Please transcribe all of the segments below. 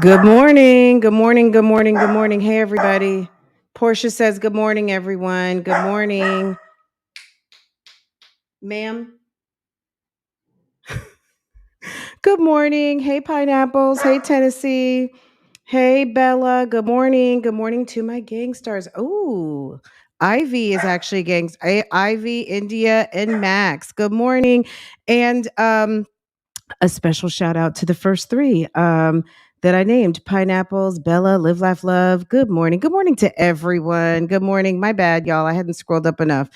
Good morning. Good morning. Good morning. Good morning. Hey, everybody. Portia says, good morning, everyone. Good morning. Ma'am. Good morning. Hey, Pineapples. Hey, Tennessee. Hey, Bella. Good morning. Good morning to my gang stars. Oh, Ivy is actually Ivy, India, and Max. Good morning. And a special shout out to the first three that I named: Pineapples, Bella, Live, Laugh, Love. Good morning. Good morning to everyone. Good morning. My bad, y'all. I hadn't scrolled up enough.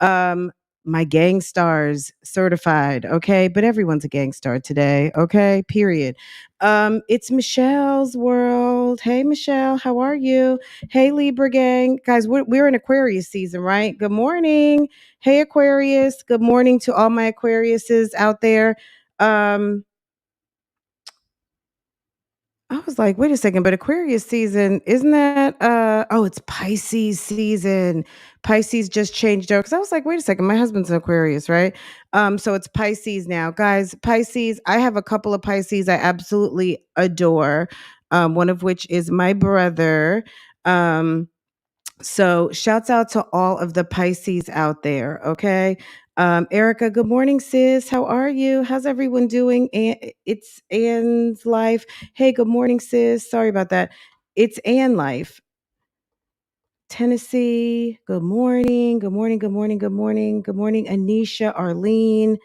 Um, my gang stars certified. Okay. But everyone's a gang star today. Okay. Period. It's Michelle's world. Hey, Michelle. How are you? Hey, Libra gang. Guys, we're in Aquarius season, right? Good morning. Hey, Aquarius. Good morning to all my Aquariuses out there. Um, I was like, wait a second, but Aquarius season, isn't that oh, it's Pisces season. Pisces just changed over. Cause I was like, wait a second, my husband's an Aquarius, right? So it's Pisces now. Guys, Pisces, I have a couple of Pisces I absolutely adore. One of which is my brother. Um, so shouts out to all of the Pisces out there. Okay. Erica, good morning, sis. How are you? How's everyone doing? It's Anne's life. Hey, good morning, sis. Sorry about that. It's Ann life. Tennessee. Good morning. Good morning. Good morning. Good morning. Good morning, Anisha, Arlene.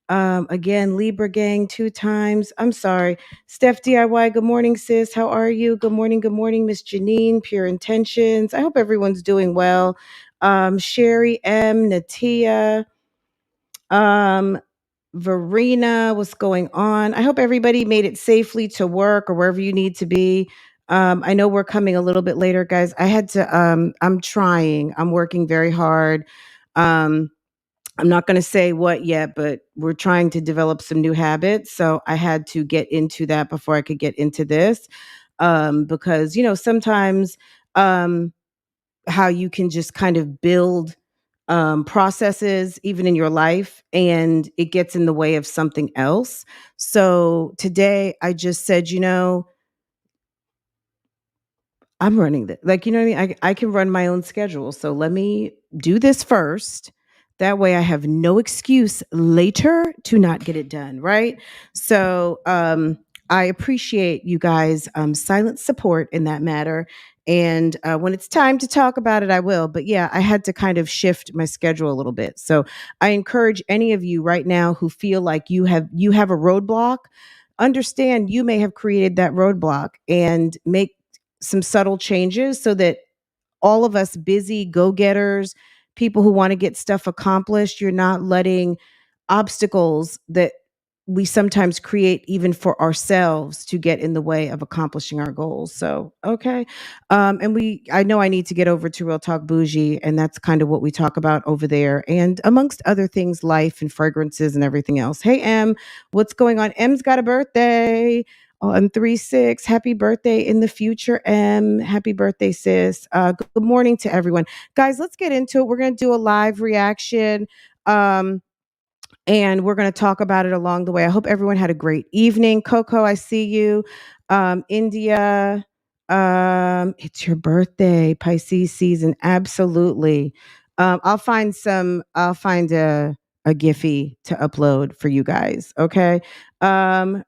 Again, Libra gang 2 times. I'm sorry. Steph DIY. Good morning, sis. How are you? Good morning. Good morning, Miss Janine. Pure Intentions. I hope everyone's doing well. Sherry M. Natia. Um, Verena, what's going on? I hope everybody made it safely to work or wherever you need to be. I know we're coming a little bit later, guys. I'm trying. I'm working very hard. Um, I'm not going to say what yet, but we're trying to develop some new habits. So I had to get into that before I could get into this. Because, sometimes um, how you can just kind of build processes even in your life and it gets in the way of something else. So today I just said, I'm running this. Like, you know what I mean? I can run my own schedule. So let me do this first. That way I have no excuse later to not get it done. Right. So I appreciate you guys' silent support in that matter. And when it's time to talk about it, I will. But yeah, I had to kind of shift my schedule a little bit. So I encourage any of you right now who feel like you have a roadblock, understand you may have created that roadblock and make some subtle changes so that all of us busy go-getters, people who want to get stuff accomplished, you're not letting obstacles that we sometimes create even for ourselves to get in the way of accomplishing our goals. So, okay. I know I need to get over to Real Talk Bougie, and that's kind of what we talk about over there. And amongst other things, life and fragrances and everything else. Hey, M, what's going on? M's got a birthday on 3/6. Happy birthday in the future, M. Happy birthday, sis. Good morning to everyone. Guys, let's get into it. We're going to do a live reaction. Um, and we're going to talk about it along the way. I hope everyone had a great evening. Coco, I see you. India. It's your birthday, Pisces season. Absolutely. I'll find a Giphy to upload for you guys. Okay. Um,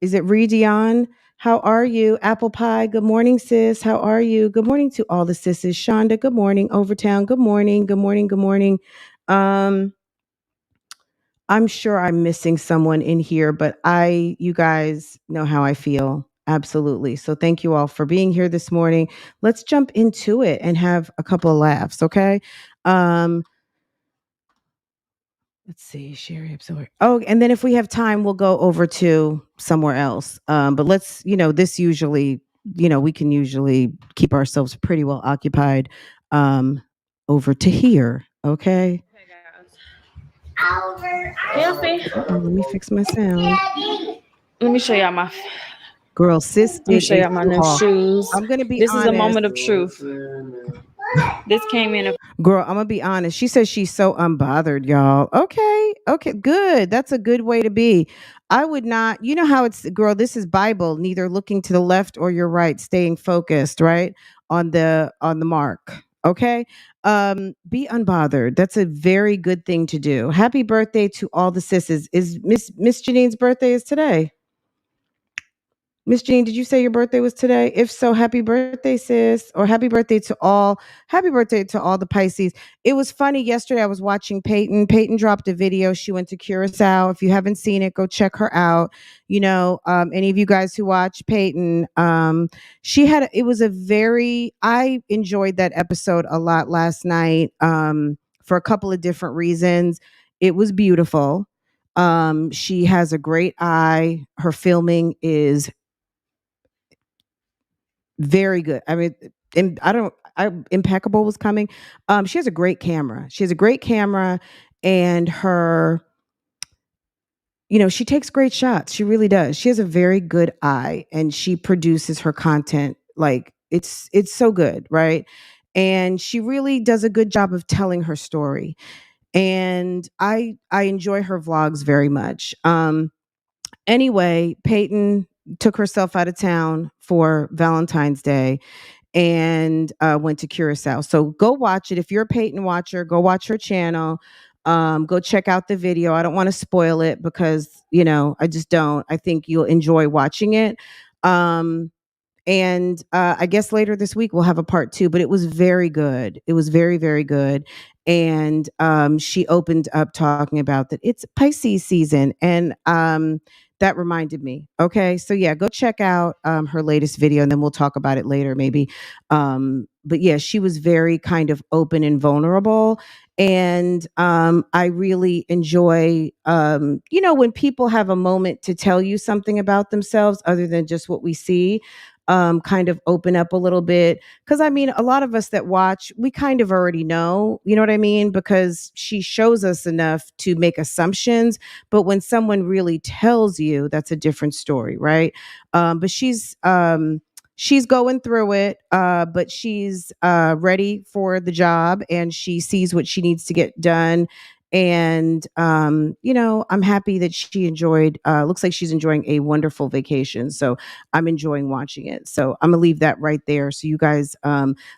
is it Redion? How are you? Apple Pie. Good morning, sis. How are you? Good morning to all the sisses. Shonda. Good morning. Overtown. Good morning. Good morning. Good morning. Um, I'm sure I'm missing someone in here, but you guys know how I feel. Absolutely. So thank you all for being here this morning. Let's jump into it and have a couple of laughs, okay? Um, let's see, Sherry Absorb. Oh, and then if we have time, we'll go over to somewhere else. But let's, this usually, we can usually keep ourselves pretty well occupied over to here, okay? Okay, guys. Oh, let me fix my sound. Let me show y'all my. Girl, sis Let me did show a y'all my new haul. shoes. I'm gonna be This is a honest. moment of truth. This came in. Girl, I'm gonna be honest. She says she's so unbothered, y'all. Okay, okay, good. That's a good way to be. I would not, you know how it's, girl, this is Bible, neither looking to the left or your right, staying focused, right? On the mark. Okay. Be unbothered. That's a very good thing to do. Happy birthday to all the sisses. Is Miss Janine's birthday is today? Miss Jean, did you say your birthday was today? If so, happy birthday, sis, or happy birthday to all the Pisces. It was funny yesterday. I was watching Peyton. Peyton dropped a video. She went to Curacao. If you haven't seen it, go check her out. Any of you guys who watch Peyton, it was I enjoyed that episode a lot last night, for a couple of different reasons. It was beautiful. She has a great eye. Her filming is very good. I mean, impeccable was coming. She has a great camera. She has a great camera, and she takes great shots. She really does. She has a very good eye, and she produces her content like it's so good, right? And she really does a good job of telling her story. And I enjoy her vlogs very much. Anyway, Peyton took herself out of town for Valentine's Day and went to Curacao. So go watch it. If you're a Peyton watcher, go watch her channel. Go check out the video. I don't want to spoil it because, I just don't. I think you'll enjoy watching it. And I guess later this week we'll have a part two, but it was very good. It was very, very good. And she opened up talking about that it's Pisces season. And that reminded me. Okay. So yeah, go check out her latest video and then we'll talk about it later, maybe. But yeah, she was very kind of open and vulnerable. And I really enjoy, when people have a moment to tell you something about themselves other than just what we see, kind of open up a little bit. Because I mean, a lot of us that watch, we kind of already know, you know what I mean? Because she shows us enough to make assumptions. But when someone really tells you, that's a different story, right? But she's going through it, but she's ready for the job and she sees what she needs to get done. And I'm happy that she enjoyed, looks like she's enjoying a wonderful vacation. So I'm enjoying watching it. So I'm gonna leave that right there. So you guys,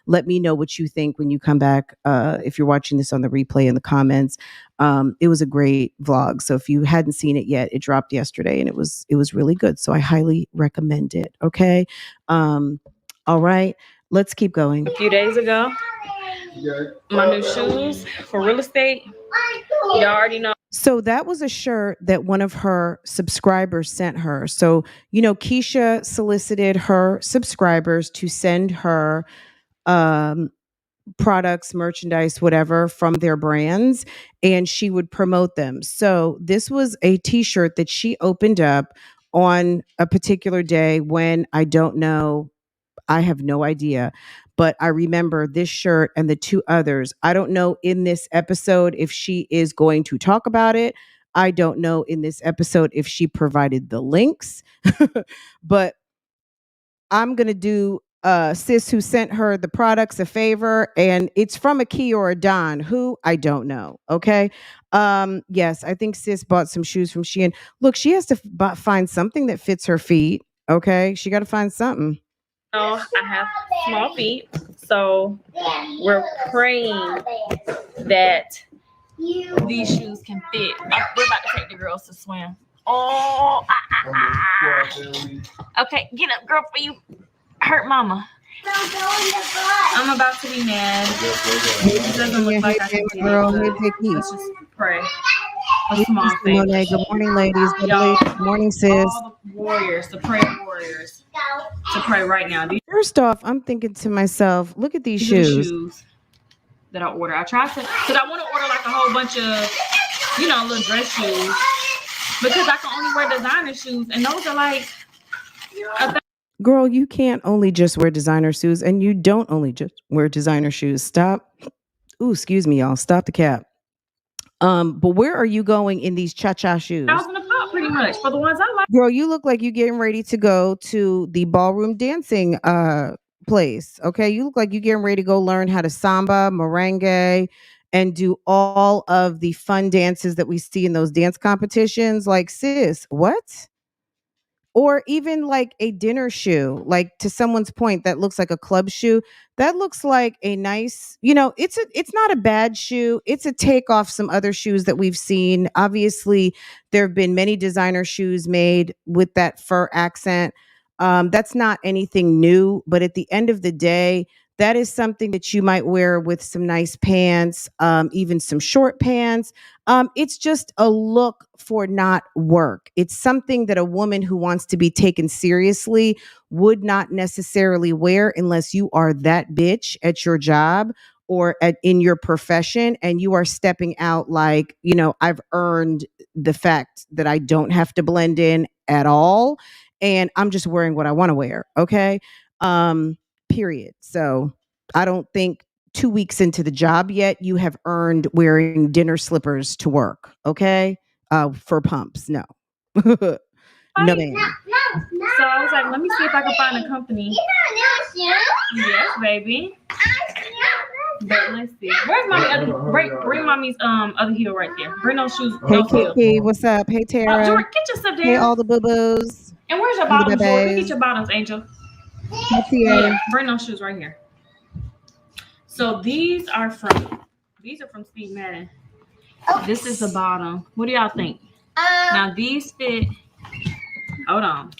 let me know what you think when you come back. If you're watching this on the replay, in the comments. It was a great vlog. So if you hadn't seen it yet, it dropped yesterday and it was really good. So I highly recommend it. Okay. All right, let's keep going. A few days ago, my new shoes for real estate. Y'all already know. So that was a shirt that one of her subscribers sent her. So, Keesha solicited her subscribers to send her products, merchandise, whatever from their brands, and she would promote them. So this was a t-shirt that she opened up on a particular day when I don't know. I have no idea. But I remember this shirt and the two others. I don't know in this episode if she is going to talk about it. I don't know in this episode if she provided the links. But I'm going to do sis who sent her the products a favor, and it's from a Key or a Don who I don't know. Okay. Yes, I think sis bought some shoes from Shein. Look, she has to find something that fits her feet. Okay. She got to find something. I have small feet, so we're praying that these shoes can fit. We're about to take the girls to swim. Oh, okay, get up, girl, for you hurt mama. I'm about to be mad. It doesn't look like I can do girl. it. Hey, Vicky. Let's just pray. A Hey, small faith. Monet. Good morning, ladies. Y'all, Good morning, sis. all the warriors, the prayer warriors, to pray right now. First off, I'm thinking to myself, look at these These are the shoes. shoes that I order. I tried to, because I want to order like a whole bunch of, little dress shoes, because I can only wear designer shoes, and those are like Girl, you can't only just wear designer shoes, and you don't only just wear designer shoes. Stop. Ooh, excuse me, y'all. Stop the cap. But where are you going in these cha-cha shoes? $1,000 a pop, pretty much, for the ones I like. Girl, you look like you're getting ready to go to the ballroom dancing place. Okay, you look like you're getting ready to go learn how to samba, merengue, and do all of the fun dances that we see in those dance competitions. Like, sis, what? Or even like a dinner shoe, like to someone's point, that looks like a club shoe. That looks like a nice, it's not a bad shoe. It's a take off some other shoes that we've seen. Obviously, there have been many designer shoes made with that fur accent. That's not anything new, but at the end of the day, that is something that you might wear with some nice pants, even some short pants. It's just a look for not work. It's something that a woman who wants to be taken seriously would not necessarily wear unless you are that bitch at your job or in your profession, and you are stepping out like, I've earned the fact that I don't have to blend in at all, and I'm just wearing what I want to wear. Okay. Period. So I don't think 2 weeks into the job yet, you have earned wearing dinner slippers to work. Okay. For pumps. No. No, ma'am. So I was like, let me see if I can find a company. Yes, baby. But let's see. Where's mommy other bring mommy's other heel right there. Bring those shoes. Hey, Those heels. Kiki, what's up? Hey, Tara. Jordan, get your stuff down. Hey, all the boo-boos. And where's your bottoms, Jordan? Get your bottoms, Angel. Yeah, bring those shoes right here. So these are from Steve Madden. This is the bottom. What do y'all think? Now these fit. Hold on.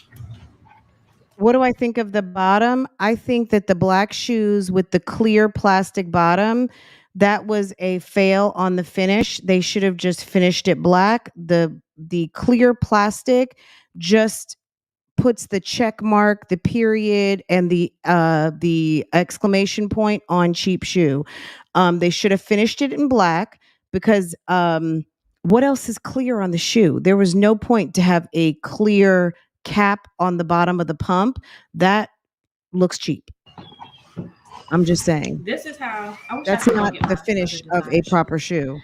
What do I think of the bottom? I think that the black shoes with the clear plastic bottom, that was a fail on the finish. They should have just finished it black. The clear plastic just puts the check mark, the period, and the exclamation point on cheap shoe. They should have finished it in black, because what else is clear on the shoe? There was no point to have a clear cap on the bottom of the pump. That looks cheap. I'm just saying. This is how. That's not the finish of a proper shoe.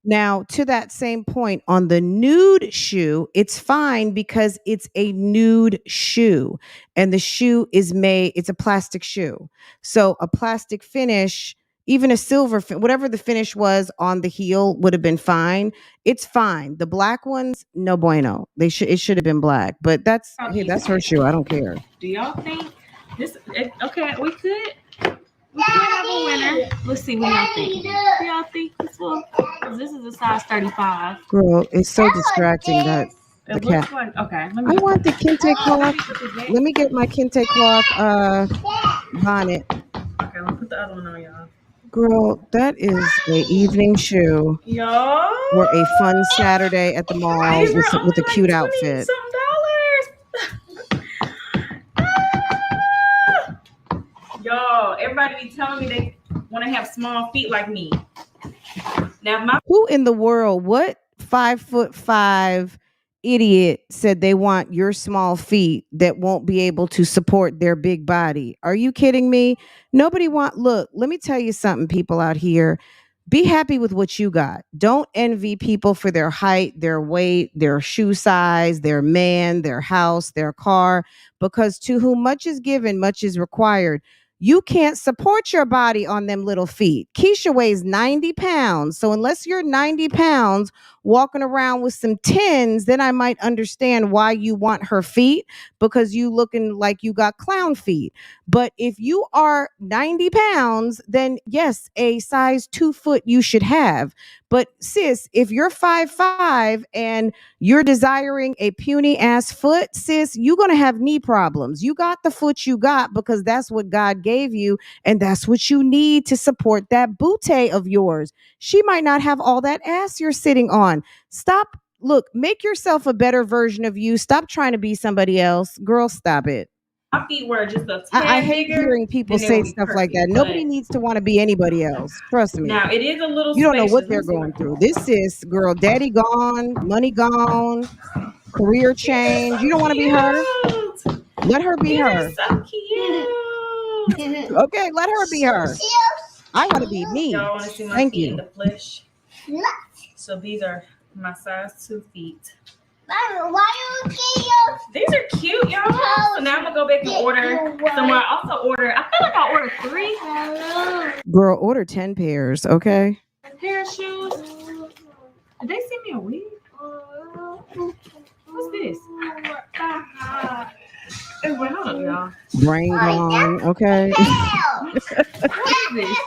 Now, to that same point, on the nude shoe, it's fine because it's a nude shoe, and the shoe is it's a plastic shoe. So a plastic finish, even a silver, whatever the finish was on the heel, would have been fine. It's fine. The black ones, no bueno. It should have been black, but that's her shoe. I don't care. Do y'all think this? Okay, we could have a winner. Let's see what y'all think. Do y'all think this will? This is a size 35. Girl, it's so distracting that the cat. Like, okay, I want the kente cloth. Let me get my kente cloth bonnet. Okay, let me put the other one on, y'all. Girl, that is a evening shoe. Yo. Or a fun Saturday at the mall with a cute outfit. Yo, everybody be telling me they want to have small feet like me. Now, who in the world, what 5'5" idiot said they want your small feet that won't be able to support their big body? Are you kidding me? Look, let me tell you something, people out here. Be happy with what you got. Don't envy people for their height, their weight, their shoe size, their man, their house, their car, because to whom much is given, much is required. You can't support your body on them little feet. Keesha weighs 90 pounds. So unless you're 90 pounds walking around with some tins, then I might understand why you want her feet, because you looking like you got clown feet. But if you are 90 pounds, then yes, a size 2 foot you should have. But sis, if you're 5'5" and you're desiring a puny ass foot, sis, you're going to have knee problems. You got the foot you got because that's what God gave you, and that's what you need to support that booty of yours. She might not have all that ass you're sitting on. Stop. Look, make yourself a better version of you. Stop trying to be somebody else. Girl, stop it. My feet were just a tad I hate bigger, hearing people say stuff like that. Nobody needs to want to be anybody else. Trust me. Now it is a little. You don't know what they're going through. This is girl, daddy gone, money gone, career change. You don't want to be her. Let her be her. So cute. Okay, let her be her. I want to be me. Y'all want to see my Thank feet you. in the flesh? So these are my size 2 feet. These are cute, y'all. So now I'm gonna go back and order somewhere. I also order. I feel like I ordered 3. Girl, order 10 pairs, okay? Pair of shoes. Did they send me a wig? What's this? Hey, wait, hold up, y'all. Brain gone, okay? What is this?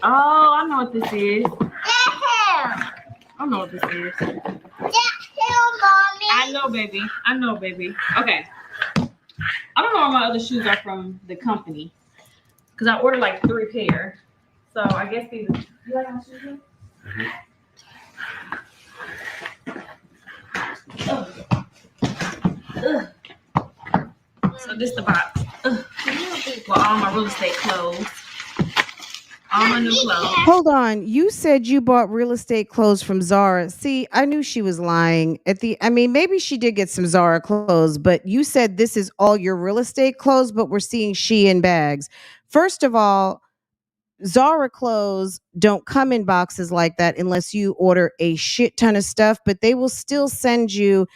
Oh, I know what this is. I know what this is. I know, baby. I know, baby. Okay. I don't know where my other shoes are from the company, because I ordered like 3 pair. So I guess these. You like my shoes? So this the box. Well, all my real estate clothes. All my new clothes. Hold on. You said you bought real estate clothes from Zara. See, I knew she was lying. Maybe she did get some Zara clothes, but you said this is all your real estate clothes, but we're seeing Shein bags. First of all, Zara clothes don't come in boxes like that unless you order a shit ton of stuff, but they will still send you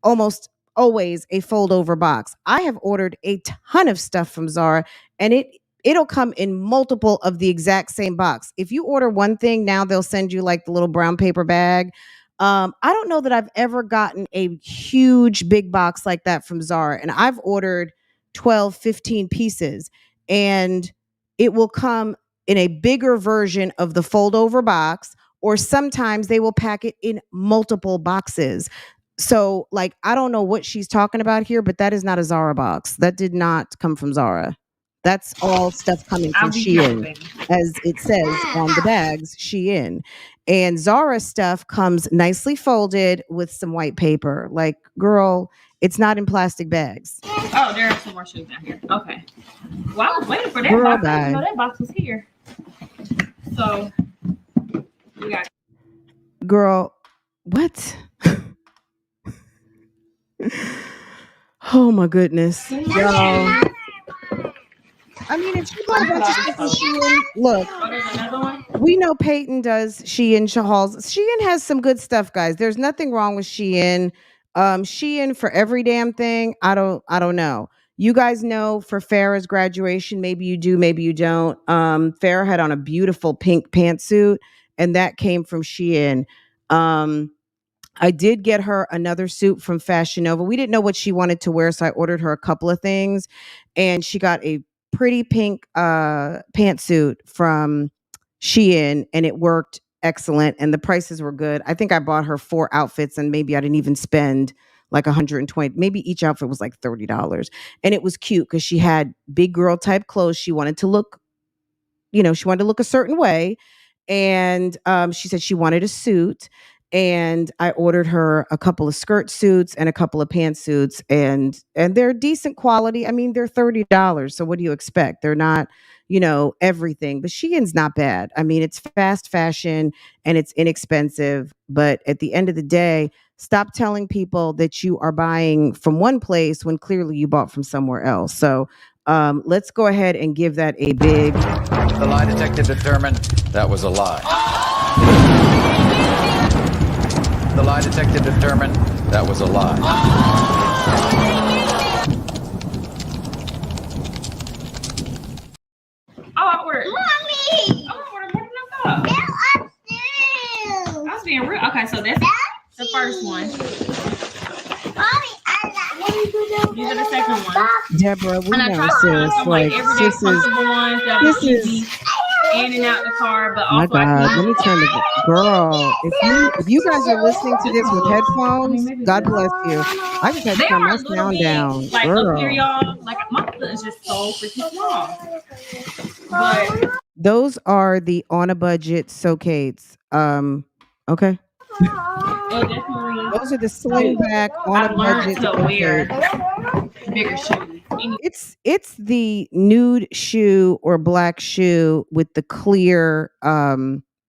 almost always a fold over box. I have ordered a ton of stuff from Zara, and it'll come in multiple of the exact same box. If you order one thing, now they'll send you like the little brown paper bag. I don't know that I've ever gotten a huge big box like that from Zara, and I've ordered 12, 15 pieces, and it will come in a bigger version of the fold over box, or sometimes they will pack it in multiple boxes. So, like, I don't know what she's talking about here, but that is not a Zara box. That did not come from Zara. That's all stuff coming from Shein, as it says on the bags, Shein. And Zara stuff comes nicely folded with some white paper. Like, girl, it's not in plastic bags. Oh, there are some more shoes down here. Okay. Well, I was waiting for that box. I didn't know that box was here. So, we got. Girl, what? Oh my goodness, y'all. I mean, if you buy a bunch of stuff from Shein, look, we know Peyton does Shein hauls. Shein has some good stuff, guys. There's nothing wrong with Shein. Shein for every damn thing. I don't know. You guys know for Farrah's graduation, maybe you do, maybe you don't. Farrah had on a beautiful pink pantsuit, and that came from Shein. I did get her another suit from Fashion Nova. We didn't know what she wanted to wear, so I ordered her a couple of things, and she got a pretty pink pantsuit from Shein, and it worked excellent, and the prices were good. I think I bought her 4 outfits, and maybe I didn't even spend like 120. Maybe each outfit was like $30, and it was cute because she had big girl type clothes. She wanted to look, she wanted to look a certain way, and she said she wanted a suit. And I ordered her a couple of skirt suits and a couple of pantsuits, and they're decent quality. I mean, they're $30. So what do you expect? They're not, everything. But Shein's not bad. I mean, it's fast fashion and it's inexpensive. But at the end of the day, stop telling people that you are buying from one place when clearly you bought from somewhere else. So let's go ahead and give that a big. The lie detector determined that was a lie. The lie detector determined that was a lie. Mommy. I was being real. Okay, so that's the first one. Mommy, these are the second one. Deborah, we And I know, try to find sis. some like everyday comfortable ones that are easy in and out the car, but My also God, let me turn the girl. If you guys are listening to this with headphones, God bless you. I just had to turn my sound down. Like girl. up here, y'all. Like my foot is just so freaking small. But those are the on a budget socates. Okay. Those are the sling back on a budget. To wear bigger shoes. It's the nude shoe or black shoe with the clear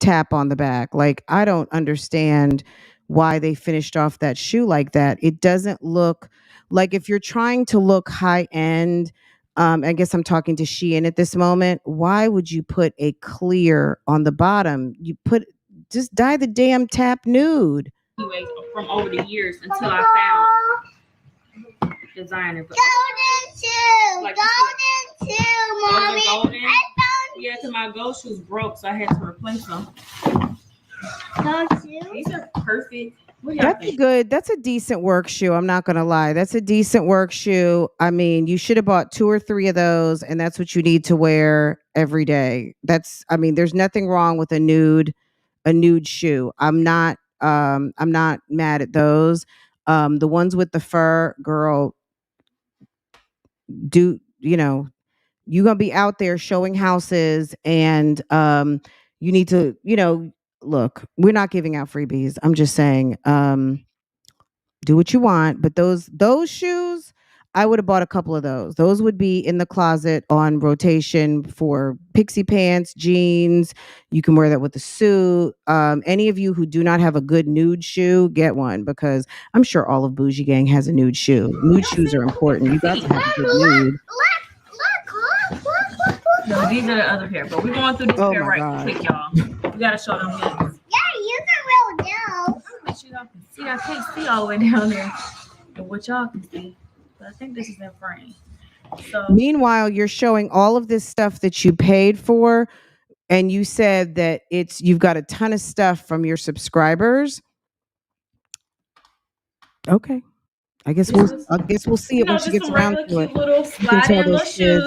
tap on the back. Like I don't understand why they finished off that shoe like that. It doesn't look like if you're trying to look high end. I guess I'm talking to Shein at this moment. Why would you put a clear on the bottom? Just dye the damn tap nude. Anyways, from over the years until I found designer. But golden shoe, like golden shoe, mommy. Golden? Yeah, because my gold shoes broke, so I had to replace them. These are perfect. That's a decent work shoe. I'm not gonna lie. That's a decent work shoe. I mean, you should have bought 2 or 3 of those, and that's what you need to wear every day. There's nothing wrong with a nude shoe. I'm not mad at those. The ones with the fur, girl, you're gonna be out there showing houses, and you need to, look, we're not giving out freebies. I'm just saying, do what you want. But those shoes, I would have bought a couple of those. Those would be in the closet on rotation for pixie pants, jeans. You can wear that with a suit. Any of you who do not have a good nude shoe, get one, because I'm sure all of Bougie Gang has a nude shoe. Nude shoes are important. You got to have a good nude. No, these are the other pair, but we're going through this pair right quick, y'all. We gotta show them these. Yeah, you can roll down. See, I can't see all the way down there, and what y'all can see. But I think this is in frame. So meanwhile, you're showing all of this stuff that you paid for, and you said that you've got a ton of stuff from your subscribers. Okay. I guess we'll see it when she gets around to it. You can tell those kids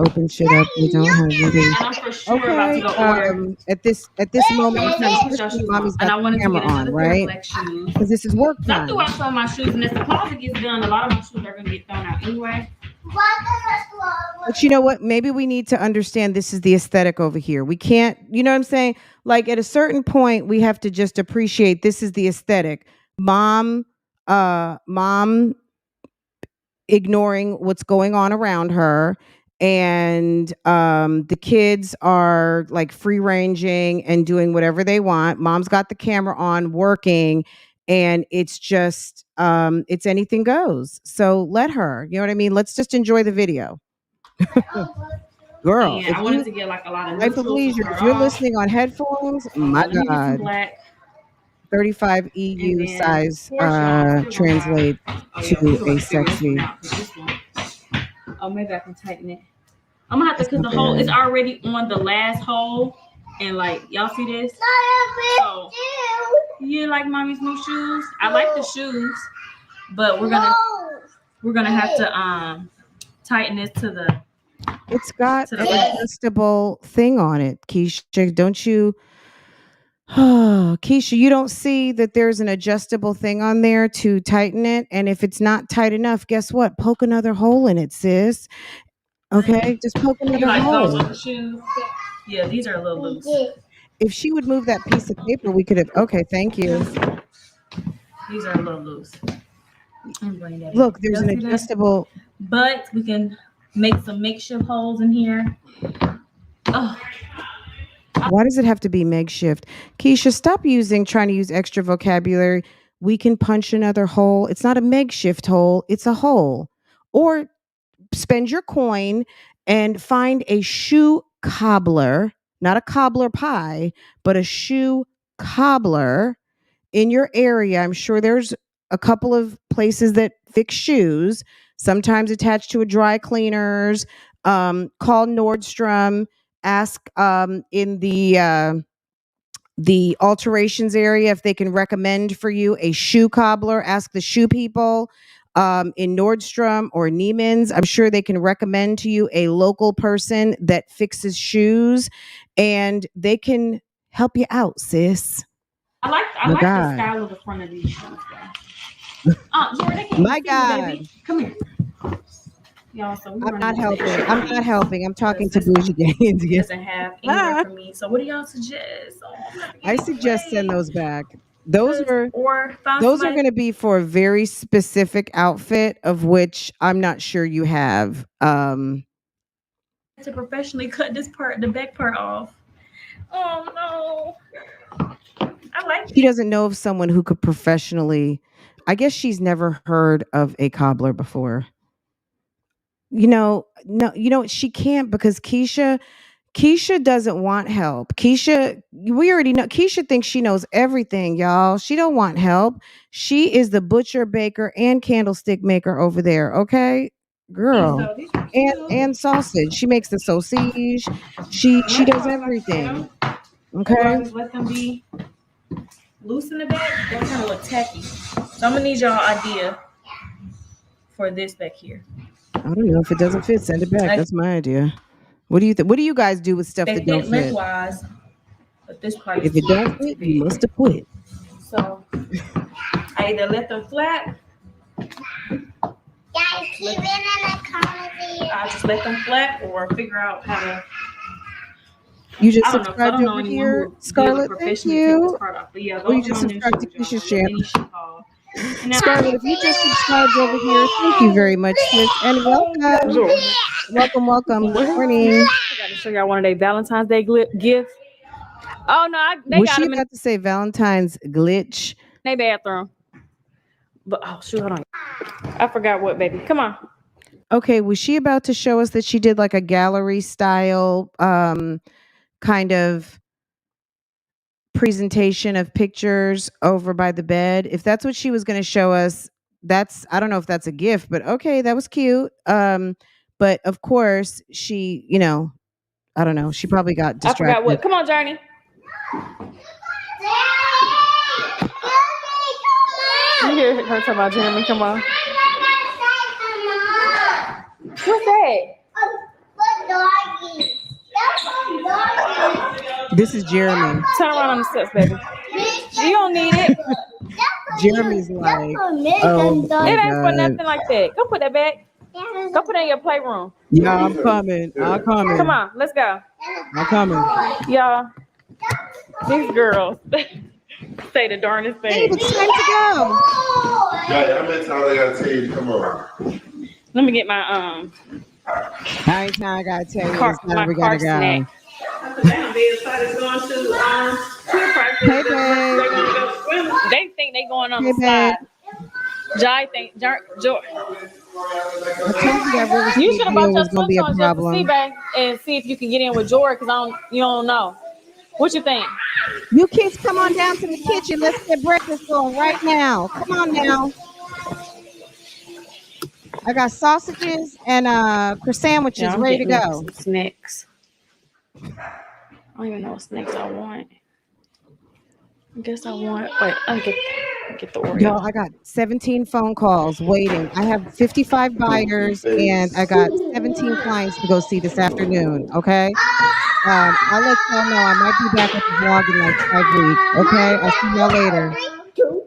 open shit up. They don't have anything. Okay. At this moment, mommy's got the camera on, right? Because this is work time. I threw out some of my shoes, and if the closet gets done, a lot of my shoes are gonna get thrown out anyway. But you know what? Maybe we need to understand this is the aesthetic over here. We can't, you know what I'm saying? Like at a certain point, we have to just appreciate this is the aesthetic. Mom ignoring what's going on around her, and the kids are like free ranging and doing whatever they want. Mom's got the camera on working, and it's just it's anything goes. So let her, you know what I mean? Let's just enjoy the video. Girl, I wanted to get like a lot of life of leisure. If you're listening on headphones, my God. 35 EU size translate to a sexy. Oh, maybe I can tighten it. I'm gonna have to, because the hole is already on the last hole, and like y'all see this. So, you like mommy's new shoes? I like the shoes, but we're gonna have to tighten this to the. It's got an adjustable thing on it, Keesha. Don't you? Oh, Keesha, you don't see that there's an adjustable thing on there to tighten it? And if it's not tight enough, guess what? Poke another hole in it, sis. Okay? Just poke another hole. Those shoes? Yeah, these are a little loose. If she would move that piece of paper, we could have... Okay, thank you. These are a little loose. Look, there's an adjustable... But we can make some makeshift holes in here. Oh. Why does it have to be makeshift? Keesha, stop trying to use extra vocabulary. We can punch another hole. It's not a makeshift hole. It's a hole. Or spend your coin and find a shoe cobbler, not a cobbler pie, but a shoe cobbler in your area. I'm sure there's a couple of places that fix shoes, sometimes attached to a dry cleaners. Call Nordstrom ask in the alterations area if they can recommend for you a shoe cobbler. Ask the shoe people in Nordstrom or Neiman's. I'm sure they can recommend to you a local person that fixes shoes, and they can help you out, sis. I like the style of the front of these shoes. Jordan, My God. Baby. Come here. Y'all, so I'm not helping. I'm talking to Bougie Gaines. It doesn't have anywhere for me. So what do y'all suggest? I suggest send those back. Those are going to be for a very specific outfit of which I'm not sure you have. To professionally cut the back part off. Oh no. I like She doesn't know of someone who could professionally. I guess she's never heard of a cobbler before. No, she can't because Keesha doesn't want help. We already know. Keesha thinks she knows everything, y'all. She don't want help. She is the butcher, baker, and candlestick maker over there. Okay, girl, and sausage. She makes the sausage. She does everything. Okay. Let them be loose in the back. That kind of look tacky. So I'm gonna need y'all idea for this back here. I don't know if it doesn't fit. Send it back. That's my idea. What do you think? What do you guys do with stuff that don't fit? Lengthwise, but this part if it don't fit, you must have quit. So I either let them flat. Guys, keep it in the comments. I just let them flat, or figure out how to. You just subscribed over here, Scarlett. Thank you. Yeah, you just subscribed to Keisha's channel. Scarlett, if you just subscribed over here, thank you very much, sis, and welcome. Good morning. I got to show y'all one of their Valentine's Day gifts. Oh no, was she about to say Valentine's glitch? They bathroom. But shoot, hold on. I forgot what, baby. Come on. Okay, was she about to show us that she did like a gallery style kind of presentation of pictures over by the bed? If that's what she was going to show us, I don't know if that's a gift, but okay, that was cute. But of course she, I don't know, she probably got distracted. I forgot what. Come on, Journey. You hear her talking about Jeremy? Come on. What's that? This is Jeremy. Turn around on the steps, baby. You don't need it. Jeremy's like, it ain't for nothing like that. Go put that back. Go put it in your playroom. Yeah, I'm coming. Come on, let's go. I'm coming. Y'all, these girls say the darndest thing. Hey, it's time to go. Yeah, how many times I gotta tell you to come on? Let me get my How many times I gotta tell you we gotta go? Snack. Hey, babe. They think they going on the slide. Jai think George. You should have bought your swim trunks just to see, babe, and see if you can get in with George, because you don't know. What you think? You kids come on down to the kitchen. Let's get breakfast going right now. Come on now. I got sausages and croissant sandwiches ready to go. Some snacks. I don't even know what snacks I want. I guess I want. Wait, I'll get the Oreo. Yo, I got 17 phone calls waiting. I have 55 buyers and I got 17 clients to go see this afternoon. Okay. I'll let y'all know. I might be back at the vlog in like 5 weeks. Okay. I'll see y'all later.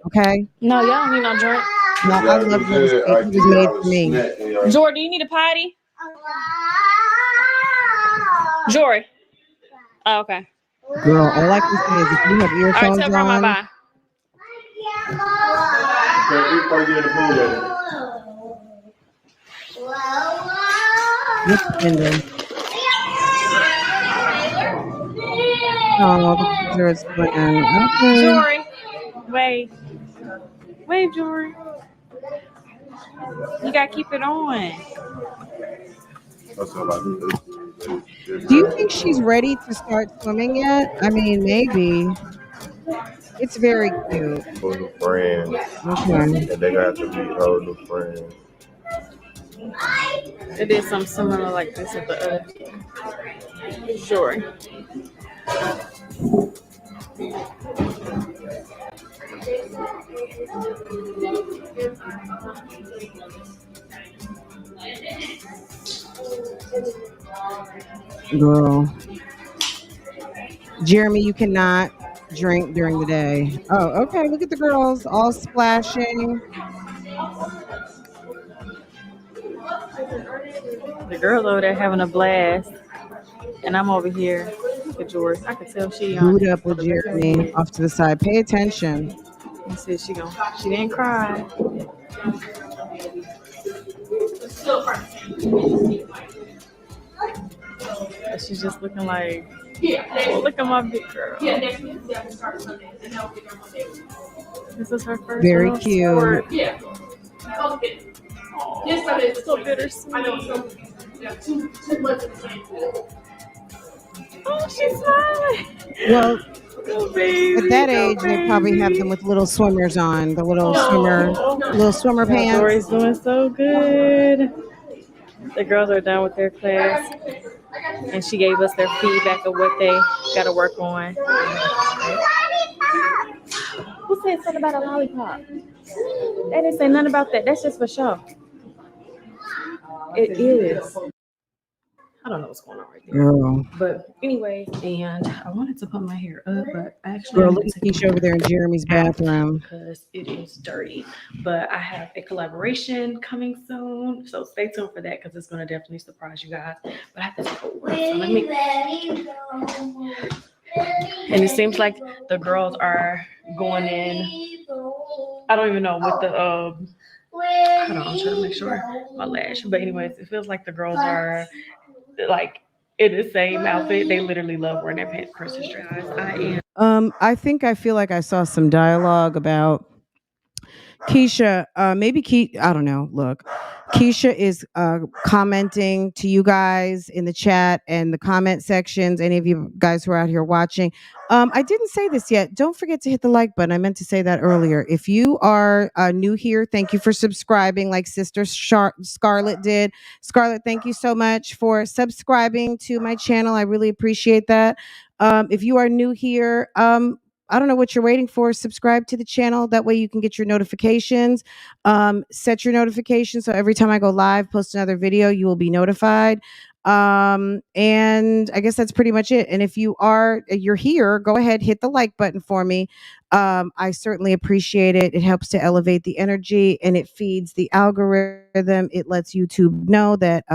Okay. No, y'all don't need no drink. No, I love this. It was made for me. Jory, do you need a potty? Jory. Oh, okay. Girl, all I can say is if you have earphones on. Bye. Oh, the picture is fun. Okay. Jory, wait, Jory. You gotta keep it on. Do you think she's ready to start swimming yet? I mean, maybe. It's very cute. For new friends. Okay. And they got to meet whole new friends. It is something similar like this at the other. Sure. Girl. Jeremy, you cannot drink during the day. Oh, okay. Look at the girls all splashing. The girl over there having a blast, and I'm over here with George. I can tell she on Booed it up for with the rest of the Jeremy day. off to the side. Pay attention. He said she didn't cry. But she's just looking like, oh, look at my big girl. This is her first Very little cute. sport. Oh, it's so bittersweet. Oh, she's smiling. Well, Go baby, at that go age, they probably have them baby. with little swimmers on, the little swimmer Yeah, pants. Dory's doing so good. The girls are done with their class, and she gave us their feedback of what they got to work on. Who said something about a lollipop? They didn't say nothing about that. That's just for show. It is. I don't know what's going on right there. Girl. But anyway, and I wanted to put my hair up, but actually Girl, I'm look going at to take Keisha over there in Jeremy's bathroom. because it is dirty. But I have a collaboration coming soon, so stay tuned for that because it's going to definitely surprise you guys. But I have to go work, so let me. And it seems like the girls are going in. I don't even know what the hold on, I'm trying to make sure my lash. But anyways, it feels like the girls are like in the same outfit. They literally love wearing their pants Christmas dries. I am. I think I feel like I saw some dialogue about Keisha, I don't know. Look, Keisha is commenting to you guys in the chat and the comment sections. Any of you guys who are out here watching, I didn't say this yet. Don't forget to hit the like button. I meant to say that earlier. If you are new here, thank you for subscribing, like Sister Scarlett did. Scarlett, thank you so much for subscribing to my channel. I really appreciate that. If you are new here, I don't know what you're waiting for. Subscribe to the channel. That way you can get your notifications. Set your notifications so every time I go live, post another video, you will be notified. And I guess that's pretty much it. And if you're here, go ahead, hit the like button for me. I certainly appreciate it. It helps to elevate the energy and it feeds the algorithm. It lets YouTube know that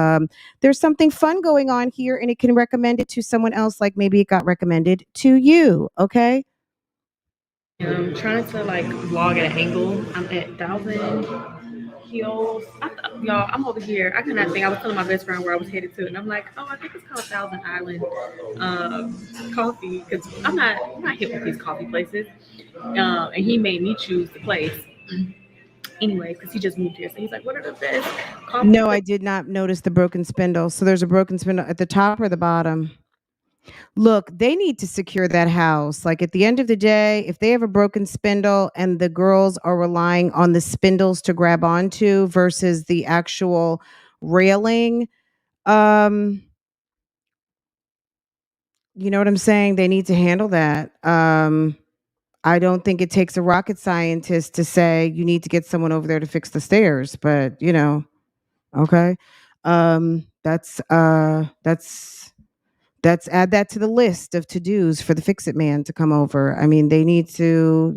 there's something fun going on here and it can recommend it to someone else, like maybe it got recommended to you. Okay. I'm trying to like vlog at an angle. I'm at 1,000 Hills. Y'all, I'm over here. I cannot think. I was telling my best friend where I was headed to, and I'm like, oh, I think it's called Thousand Island Coffee because I'm not hip with these coffee places. And he made me choose the place. Anyway, because he just moved here, so he's like, "What are the best coffee?" No, I did not notice the broken spindle. So there's a broken spindle at the top or the bottom. Look, they need to secure that house. Like at the end of the day, if they have a broken spindle and the girls are relying on the spindles to grab onto versus the actual railing, you know what I'm saying? They need to handle that. I don't think it takes a rocket scientist to say you need to get someone over there to fix the stairs, but okay. That's add that to the list of to-dos for the fix-it man to come over. I mean, they need to,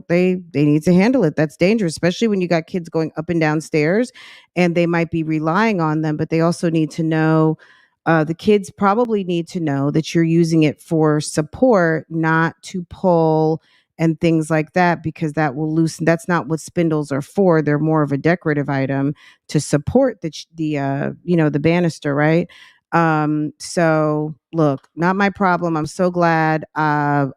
they need to handle it. That's dangerous, especially when you got kids going up and down stairs and they might be relying on them, but they also need to know the kids probably need to know that you're using it for support, not to pull and things like that, because that will loosen. That's not what spindles are for. They're more of a decorative item to support the banister, right? So look, not my problem. I'm so glad I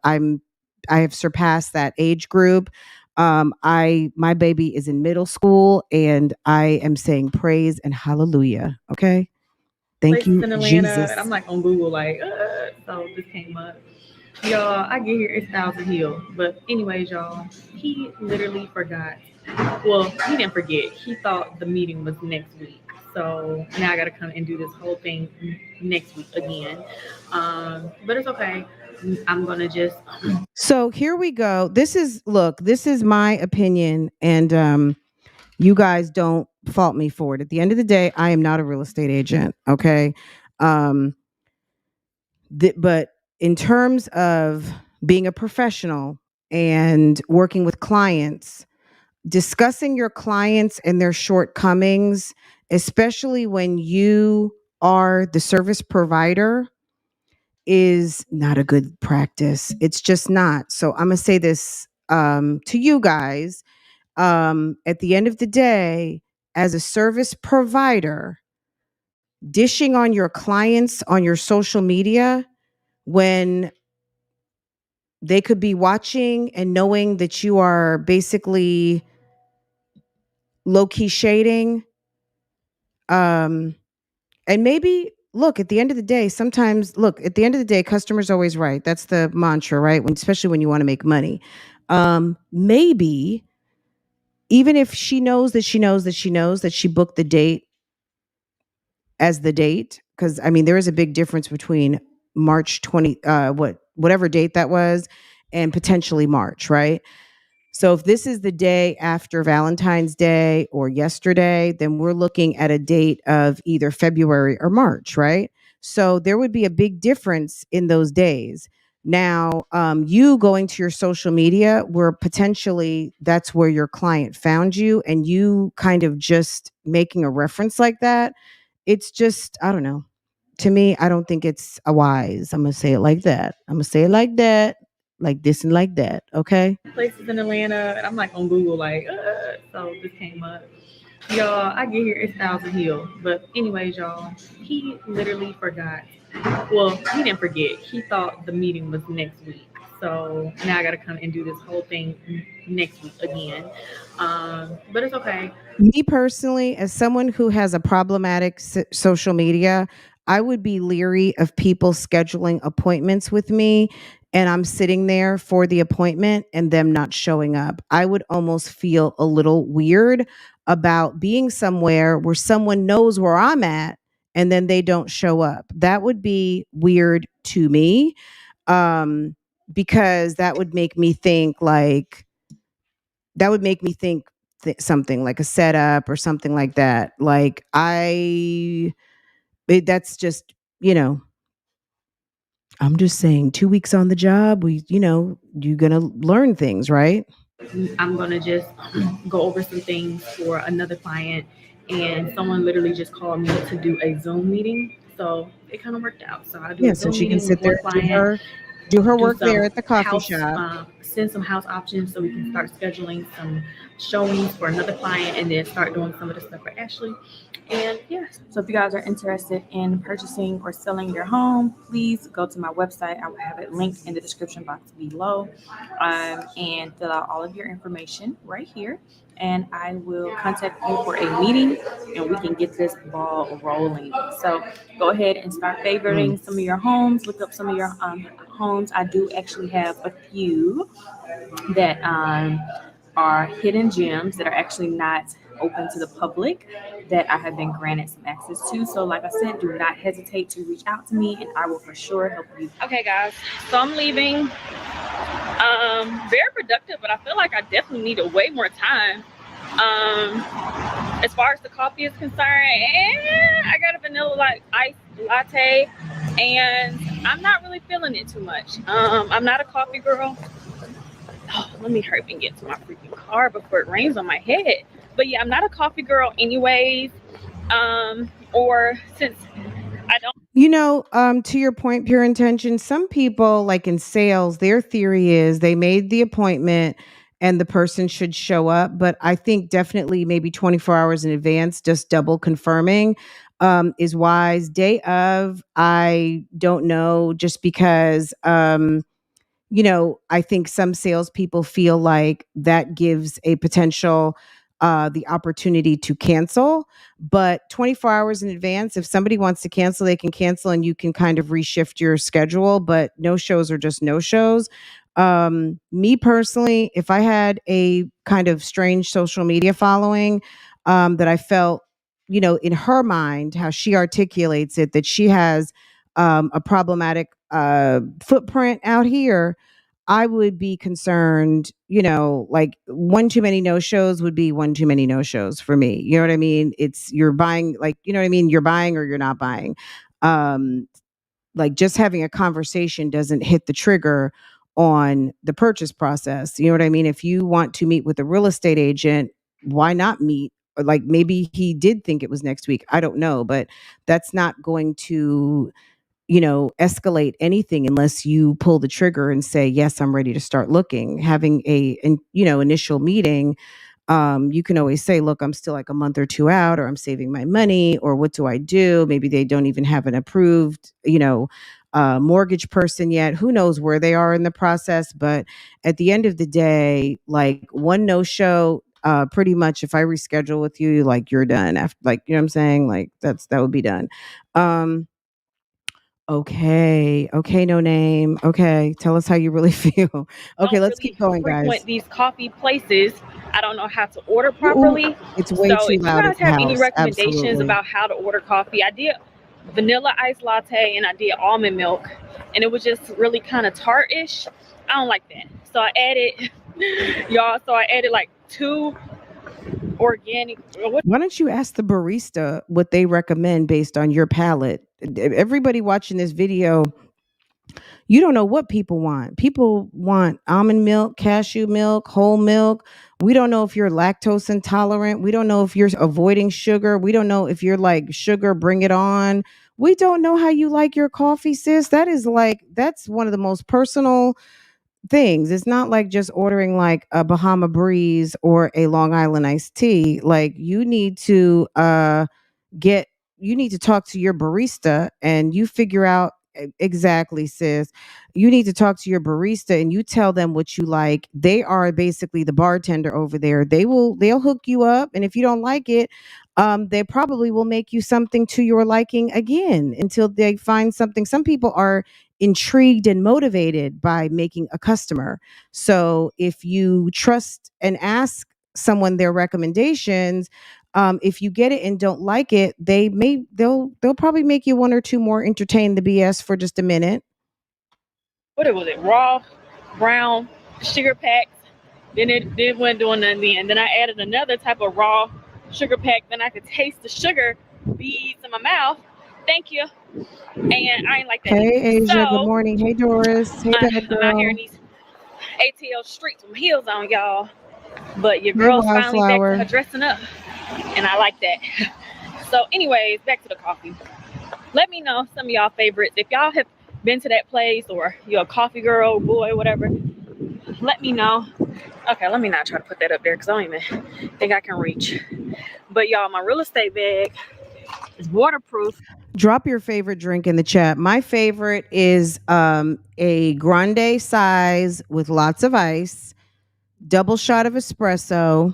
have surpassed that age group. My baby is in middle school and I am saying praise and hallelujah. Okay. Thank you, in Atlanta, Jesus. and I'm like on Google, like, so this came up. Y'all, I get here, it's 1,000 Hill. But anyways, y'all, he literally forgot. Well, he didn't forget. He thought the meeting was next week. So now I got to come and do this whole thing next week again. But it's okay. I'm going to just. So here we go. This is my opinion, and you guys don't fault me for it. At the end of the day, I am not a real estate agent. Okay. Um, but in terms of being a professional and working with clients, discussing your clients and their shortcomings, especially when you are the service provider, is not a good practice. It's just not. So I'm gonna say this to you guys. At the end of the day, as a service provider, dishing on your clients on your social media when they could be watching and knowing that you are basically low-key shading, and maybe look, at the end of the day, customer's always right. That's the mantra, right? Especially when you want to make money. Maybe even if she knows that she booked the date as the date, because I mean there is a big difference between March 20, whatever date that was, and potentially March, right? So if this is the day after Valentine's Day or yesterday, then we're looking at a date of either February or March, right? So there would be a big difference in those days. Now, you going to your social media where potentially that's where your client found you, and you kind of just making a reference like that, it's just, I don't know. To me, I don't think it's a wise. I'm going to say it like that. Like this and like that. Okay. Places in Atlanta, and I'm like on Google, like, so this came up. Y'all, I get here, it's Thousand Hill. But anyways, y'all, he literally forgot. Well, he didn't forget. He thought the meeting was next week. So now I got to come and do this whole thing next week again. But it's okay. Me personally, as someone who has a problematic social media, I would be leery of people scheduling appointments with me and I'm sitting there for the appointment and them not showing up. I would almost feel a little weird about being somewhere where someone knows where I'm at and then they don't show up. That would be weird to me, um, because that would make me think something like a setup or something like that. That's just, I'm just saying 2 weeks on the job, you're going to learn things, right? I'm going to just go over some things for another client. And someone literally just called me to do a Zoom meeting. So it kind of worked out. So I do a So Zoom she can meeting sit with there one and client, do her do work there some at the coffee house, shop. send some house options so we can start scheduling some showings for another client and then start doing some of the stuff for Ashley. And yeah, so if you guys are interested in purchasing or selling your home, please go to my website. I will have it linked in the description box below, and fill out all of your information right here. And I will contact you for a meeting and we can get this ball rolling. So go ahead and start favoriting some of your homes. Look up some of your homes. I do actually have a few that are hidden gems that are actually not open to the public that I have been granted some access to. So like I said, do not hesitate to reach out to me and I will for sure help you. Okay guys, so I'm leaving. Very productive, but I feel like I definitely needed way more time. As far as the coffee is concerned, I got a vanilla iced latte and I'm not really feeling it too much. I'm not a coffee girl. Oh, let me hurry and get to my freaking car before it rains on my head. But yeah, I'm not a coffee girl anyways. Or since I don't. To your point, pure intention, some people, like in sales, their theory is they made the appointment and the person should show up. But I think definitely maybe 24 hours in advance, just double confirming, is wise. Day of, I don't know, just because, I think some salespeople feel like that gives a potential, the opportunity to cancel. But 24 hours in advance, if somebody wants to cancel, they can cancel and you can kind of reshift your schedule. But no shows are just no shows. Me personally, if I had a kind of strange social media following, that I felt in her mind, how she articulates it, that she has a problematic footprint out here, I would be concerned, like one too many no shows would be one too many no shows for me. You know what I mean? It's you're buying, like, you know what I mean? You're buying or you're not buying. Um, like just having a conversation doesn't hit the trigger on the purchase process. You know what I mean? If you want to meet with a real estate agent, why not meet? Or like maybe he did think it was next week. I don't know, but that's not going to escalate anything unless you pull the trigger and say, yes, I'm ready to start looking. Having initial meeting, you can always say, look, I'm still like a month or two out, or I'm saving my money, or what do I do? Maybe they don't even have an approved, mortgage person yet. Who knows where they are in the process? But at the end of the day, like one no show, pretty much if I reschedule with you, like you're done after, like, you know what I'm saying? Like that would be done. Okay. Okay, no name. Okay. Tell us how you really feel. Okay, Don't let's really keep going, frequent guys. these coffee places. I don't know how to order Ooh, ooh, properly. it's way So too if you loud guys at the have any house. recommendations Absolutely. about how to order coffee, I did vanilla iced latte and I did almond milk, and it was just really kind of tart-ish. I don't like that. So I added y'all, so I added like 2 organic. Why don't you ask the barista what they recommend based on your palate? Everybody watching this video, you don't know what people want. People want almond milk, cashew milk, whole milk. We don't know if you're lactose intolerant. We don't know if you're avoiding sugar. We don't know if you're like sugar, bring it on. We don't know how you like your coffee, sis. That's one of the most personal things. It's not like just ordering like a Bahama Breeze or a Long Island iced tea. Like get you need to talk to your barista and you figure out exactly, sis. You need to talk to your barista and you tell them what you like. They are basically the bartender over there. They'll hook you up, and if you don't like it, they probably will make you something to your liking again until they find something. Some people are intrigued and motivated by making a customer. So if you trust and ask someone their recommendations, if you get it and don't like it, they'll probably make you one or two more entertain the BS for just a minute. What was it? Raw brown sugar packs. Then it wasn't doing nothing then. Then I added another type of raw sugar pack. Then I could taste the sugar beads in my mouth. Thank you. And I ain't like that Hey either. Asia, good So morning. Hey Doris. Hey bad I'm out here in girl. these ATL streets with heels on, y'all. But your Hey girl's finally back to Wildflower. her dressing up. And I like that. So anyways, back to the coffee. Let me know some of y'all favorites. If y'all have been to that place or you're a coffee girl, boy, whatever, let me know. Okay, let me not try to put that up there because I don't even think I can reach. But y'all, my real estate bag is waterproof. Drop your favorite drink in the chat. My favorite is a grande size with lots of ice, double shot of espresso,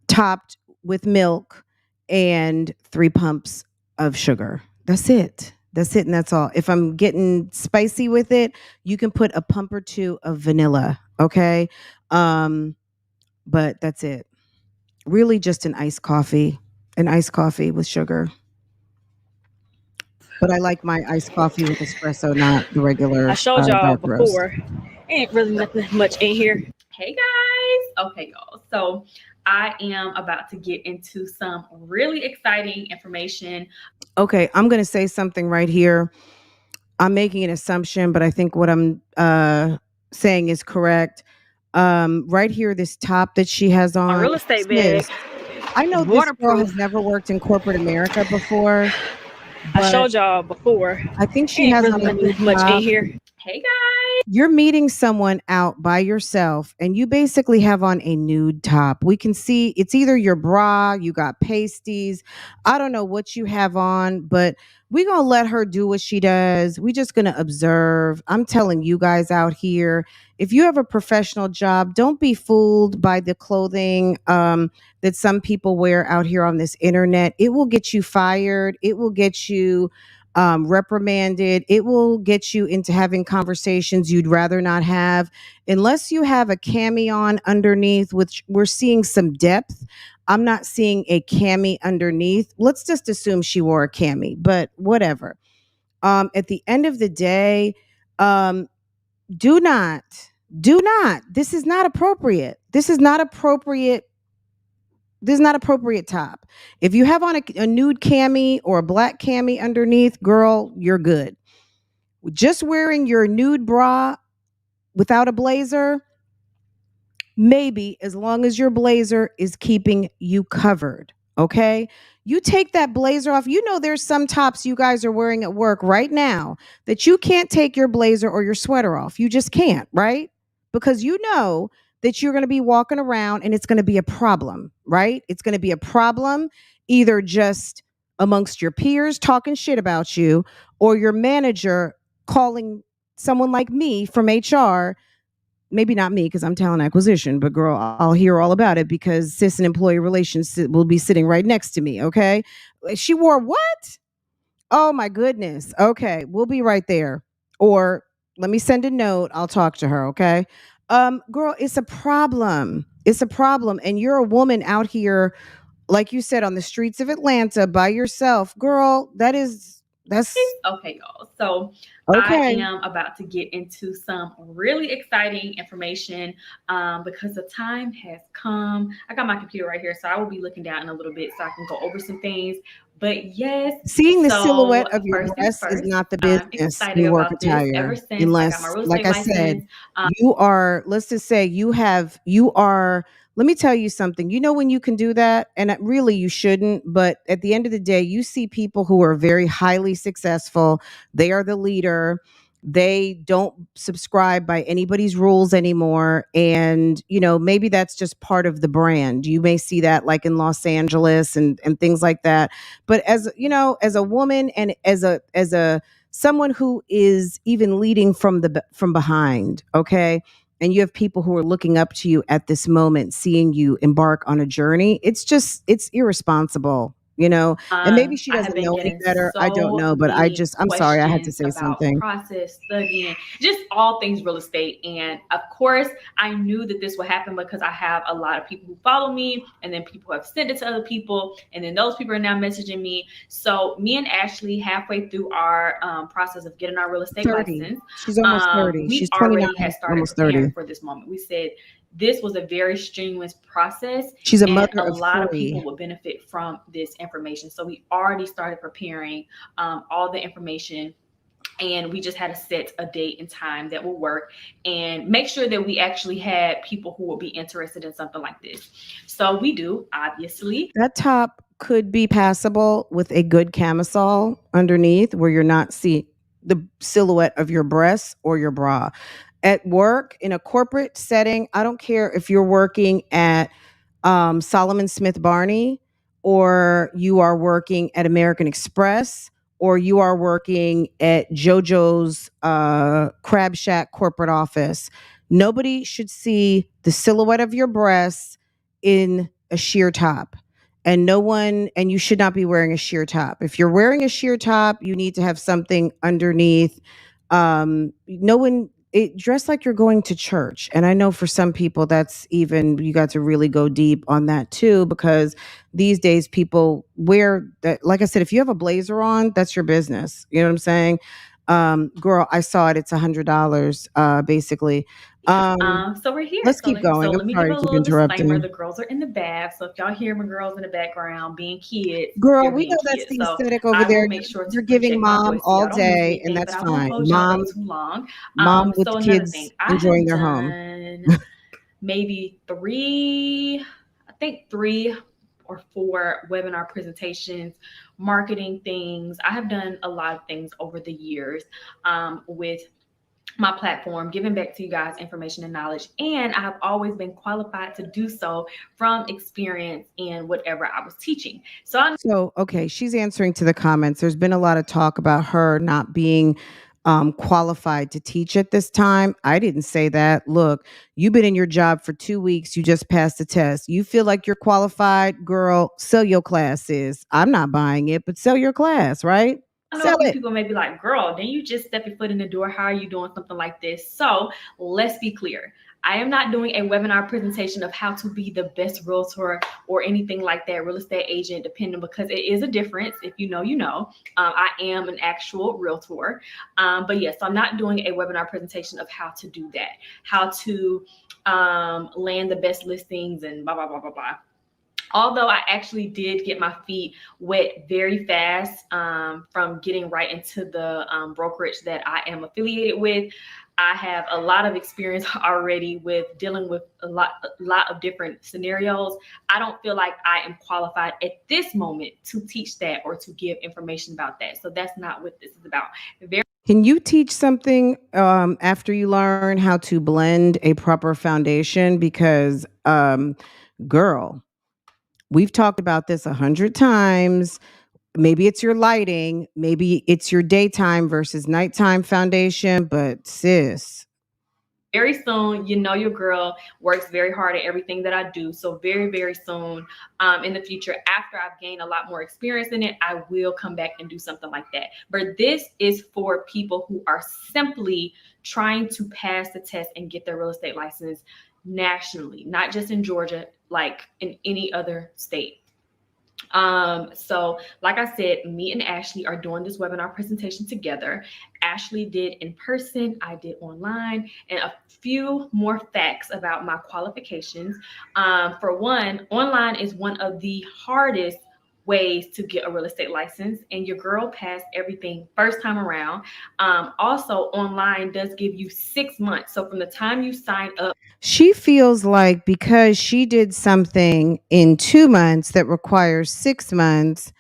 topped with milk, and 3 pumps of sugar. That's it. That's it, and that's all. If I'm getting spicy with it, you can put a pump or 2 of vanilla. Okay, but that's it. Really, just an iced coffee with sugar. But I like my iced coffee with espresso, not the regular I showed y'all dark roast. before. Ain't really nothing much in here. Hey guys. Okay, y'all. So I am about to get into some really exciting information. Okay, I'm going to say something right here. I'm making an assumption, but I think what I'm saying is correct. Right here, this top that she has on. My real estate bag. I know this girl has never worked in corporate America before. I showed y'all before. I think she has really on a new much top. in here. Hey guys. You're meeting someone out by yourself and you basically have on a nude top. We can see it's either your bra, you got pasties. I don't know what you have on, but we're going to let her do what she does. We're just going to observe. I'm telling you guys out here, if you have a professional job, don't be fooled by the clothing that some people wear out here on this internet. It will get you fired. It will get you reprimanded. It will get you into having conversations you'd rather not have, unless you have a cami on underneath, which we're seeing some depth. I'm not seeing a cami underneath. Let's just assume she wore a cami, but whatever. At the end of the day, um, do not, do not. This is not appropriate. This is not appropriate. This is not appropriate top. If you have on a nude cami or a black cami underneath, girl, you're good. Just wearing your nude bra without a blazer, maybe, as long as your blazer is keeping you covered. Okay. You take that blazer off. You know, there's some tops you guys are wearing at work right now that you can't take your blazer or your sweater off. You just can't, right? Because you know that you're going to be walking around and it's going to be a problem, right? It's going to be a problem either just amongst your peers talking shit about you, or your manager calling someone like me from HR. Maybe not me because I'm talent acquisition, but girl, I'll hear all about it because sis and employee relations will be sitting right next to me. Okay. She wore what? Oh my goodness. Okay. We'll be right there. Or let me send a note. I'll talk to her. Okay. Girl, it's a problem. It's a problem. And you're a woman out here, like you said, on the streets of Atlanta by yourself. Girl, that's Okay, y'all. So I okay. am about to get into some really exciting information because the time has come. I got my computer right here, so I will be looking down in a little bit so I can go over some things. But yes, Seeing the so silhouette of your first things breasts is first, not the I'm business excited in work about this ever attire. since I got my Unless, real like estate I said, license. you are, let's just say you are, let me tell you something. You know when you can do that? And really you shouldn't, but at the end of the day, you see people who are very highly successful. They are the leader. They don't subscribe by anybody's rules anymore. And, you know, maybe that's just part of the brand. You may see that like in Los Angeles and things like that. But as you know, as a woman and as a someone who is even leading from behind, okay? And you have people who are looking up to you at this moment, seeing you embark on a journey. It's irresponsible, you know. And maybe she I have doesn't been know any getting better. I don't so know, but many I'm sorry, I had to questions say about something. process, studying, just all things real estate. And of course, I knew that this would happen because I have a lot of people who follow me, and then people have sent it to other people, and then those people are now messaging me. So me and Ashley, halfway through our process of getting our real estate 30. license, She's almost 30. we She's 29, already had started almost preparing 30. for this moment. We said this was a very strenuous process, She's a and mother a of lot of 3. people will benefit from this information. So we already started preparing all the information, and we just had to set a date and time that will work and make sure that we actually had people who will be interested in something like this. So we do, obviously. That top could be passable with a good camisole underneath where you're not seeing the silhouette of your breasts or your bra. At work, in a corporate setting, I don't care if you're working at Solomon Smith Barney, or you are working at American Express, or you are working at JoJo's Crab Shack corporate office. Nobody should see the silhouette of your breasts in a sheer top. And no one, and you should not be wearing a sheer top. If you're wearing a sheer top, you need to have something underneath. No one, dress like you're going to church. And I know for some people that's even, you got to really go deep on that too, because these days people wear that. Like I said, if you have a blazer on, that's your business. You know what I'm saying? Girl, I saw it. It's $100, basically. So we're here. Let's So keep going. I'm let me give sorry a to keep little disclaimer. interrupting. The girls are in the bath. So if y'all hear my girls in the background being kids, Girl, they're we being know that's kids. the So aesthetic over I there. will make sure to You're giving project my mom voice so all y'all don't lose day, and anything, but that's I won't fine. hold y'all up Mom, too long. mom with So another thing, kids I enjoying have their home. done maybe three or four webinar presentations, marketing things. I have done a lot of things over the years with my platform, giving back to you guys information and knowledge. And I have always been qualified to do so from experience in whatever I was teaching. So, okay, she's answering to the comments. There's been a lot of talk about her not being qualified to teach at this time. I didn't say that. Look, you've been in your job for 2 weeks. You just passed the test. You feel like you're qualified, girl, sell your classes. I'm not buying it, but sell your class, right? I know a few people may be like, girl, then you just step your foot in the door. How are you doing something like this? So let's be clear. I am not doing a webinar presentation of how to be the best realtor or anything like that, real estate agent, depending, because it is a difference. If you know, you know. I am an actual realtor. But yes, I'm not doing a webinar presentation of how to do that, how to land the best listings and blah, blah, blah, blah, blah. Although I actually did get my feet wet very fast from getting right into the brokerage that I am affiliated with. I have a lot of experience already with dealing with a lot of different scenarios. I don't feel like I am qualified at this moment to teach that or to give information about that. So that's not what this is about. Can you teach something after you learn how to blend a proper foundation? Because, girl, we've talked about this 100 times. Maybe it's your lighting, maybe it's your daytime versus nighttime foundation, but sis. Very soon, you know, your girl works very hard at everything that I do. So very, very soon in the future, after I've gained a lot more experience in it, I will come back and do something like that. But this is for people who are simply trying to pass the test and get their real estate license nationally, not just in Georgia, like in any other state. So like I said, me and Ashley are doing this webinar presentation together. Ashley did in person, I did online, and a few more facts about my qualifications. For one, online is one of the hardest ways to get a real estate license, and your girl passed everything first time around. Also, online does give you 6 months. So from the time you sign up, She feels like because she did something in 2 months that requires 6 months,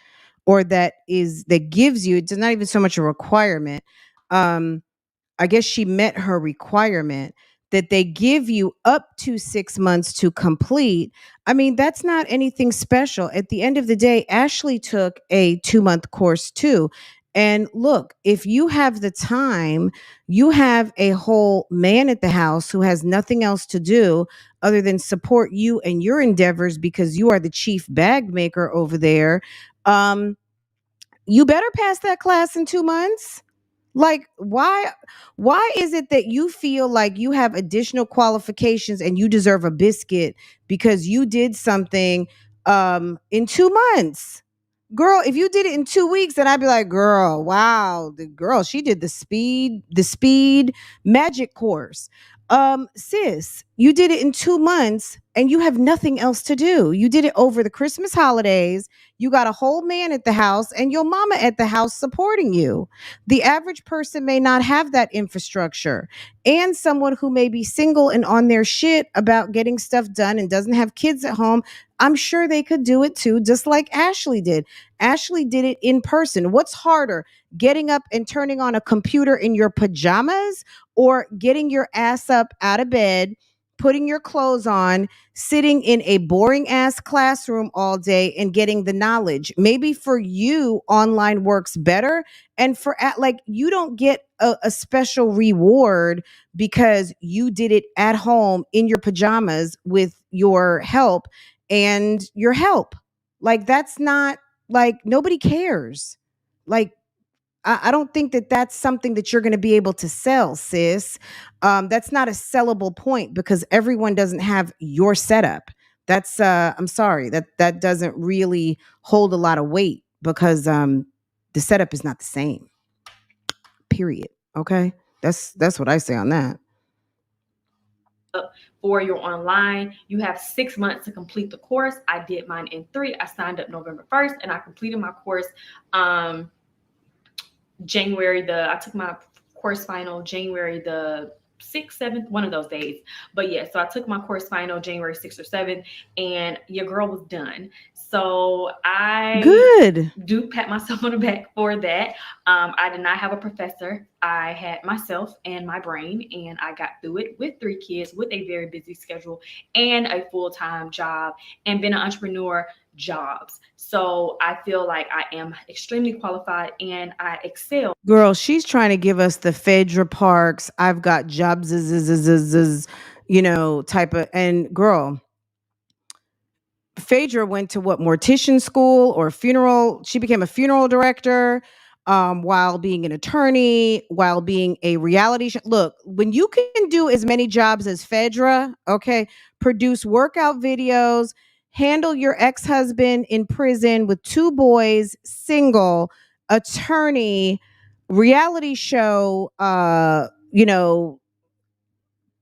or that gives you, it's not even so much a requirement. I guess she met her requirement that they give you up to 6 months to complete. I mean, that's not anything special. At the end of the day, Ashley took a 2-month course too. And look, if you have the time, you have a whole man at the house who has nothing else to do other than support you and your endeavors because you are the chief bag maker over there. You better pass that class in 2 months. Like, why is it that you feel like you have additional qualifications and you deserve a biscuit because you did something in 2 months? Girl, if you did it in 2 weeks, then I'd be like, girl, wow, the girl, she did the speed magic course. Sis, you did it in 2 months and you have nothing else to do. You did it over the Christmas holidays. You got a whole man at the house and your mama at the house supporting you. The average person may not have that infrastructure. And someone who may be single and on their shit about getting stuff done and doesn't have kids at home, I'm sure they could do it too, just like Ashley did. Ashley did it in person. What's harder, getting up and turning on a computer in your pajamas or getting your ass up out of bed, putting your clothes on, sitting in a boring ass classroom all day and getting the knowledge? Maybe for you, online works better. And like, you don't get a special reward because you did it at home in your pajamas with your help and your help. Like, that's not, like, nobody cares. Like, I don't think that that's something that you're going to be able to sell, sis. That's not a sellable point because everyone doesn't have your setup. That's I'm sorry, that doesn't really hold a lot of weight because the setup is not the same. Period. Okay, that's what I say on that. For your online, you have 6 months to complete the course. I did mine in 3. I signed up November 1st and I completed my course I took my course final January the 6th, 7th, one of those days. But yeah, so I took my course final January 6th or 7th, and your girl was done. So I do pat myself on the back for that. I did not have a professor. I had myself and my brain, and I got through it with 3 kids, with a very busy schedule and a full-time job, and being an entrepreneur jobs. So I feel like I am extremely qualified and I excel. Girl, she's trying to give us the Phaedra Parks, I've got jobs, type of, and girl, Phaedra went to what, mortician school or funeral. She became a funeral director. while being an attorney, while being a reality show. Look, when you can do as many jobs as Phaedra, okay, produce workout videos, handle your ex-husband in prison with 2 boys, single, attorney, reality show,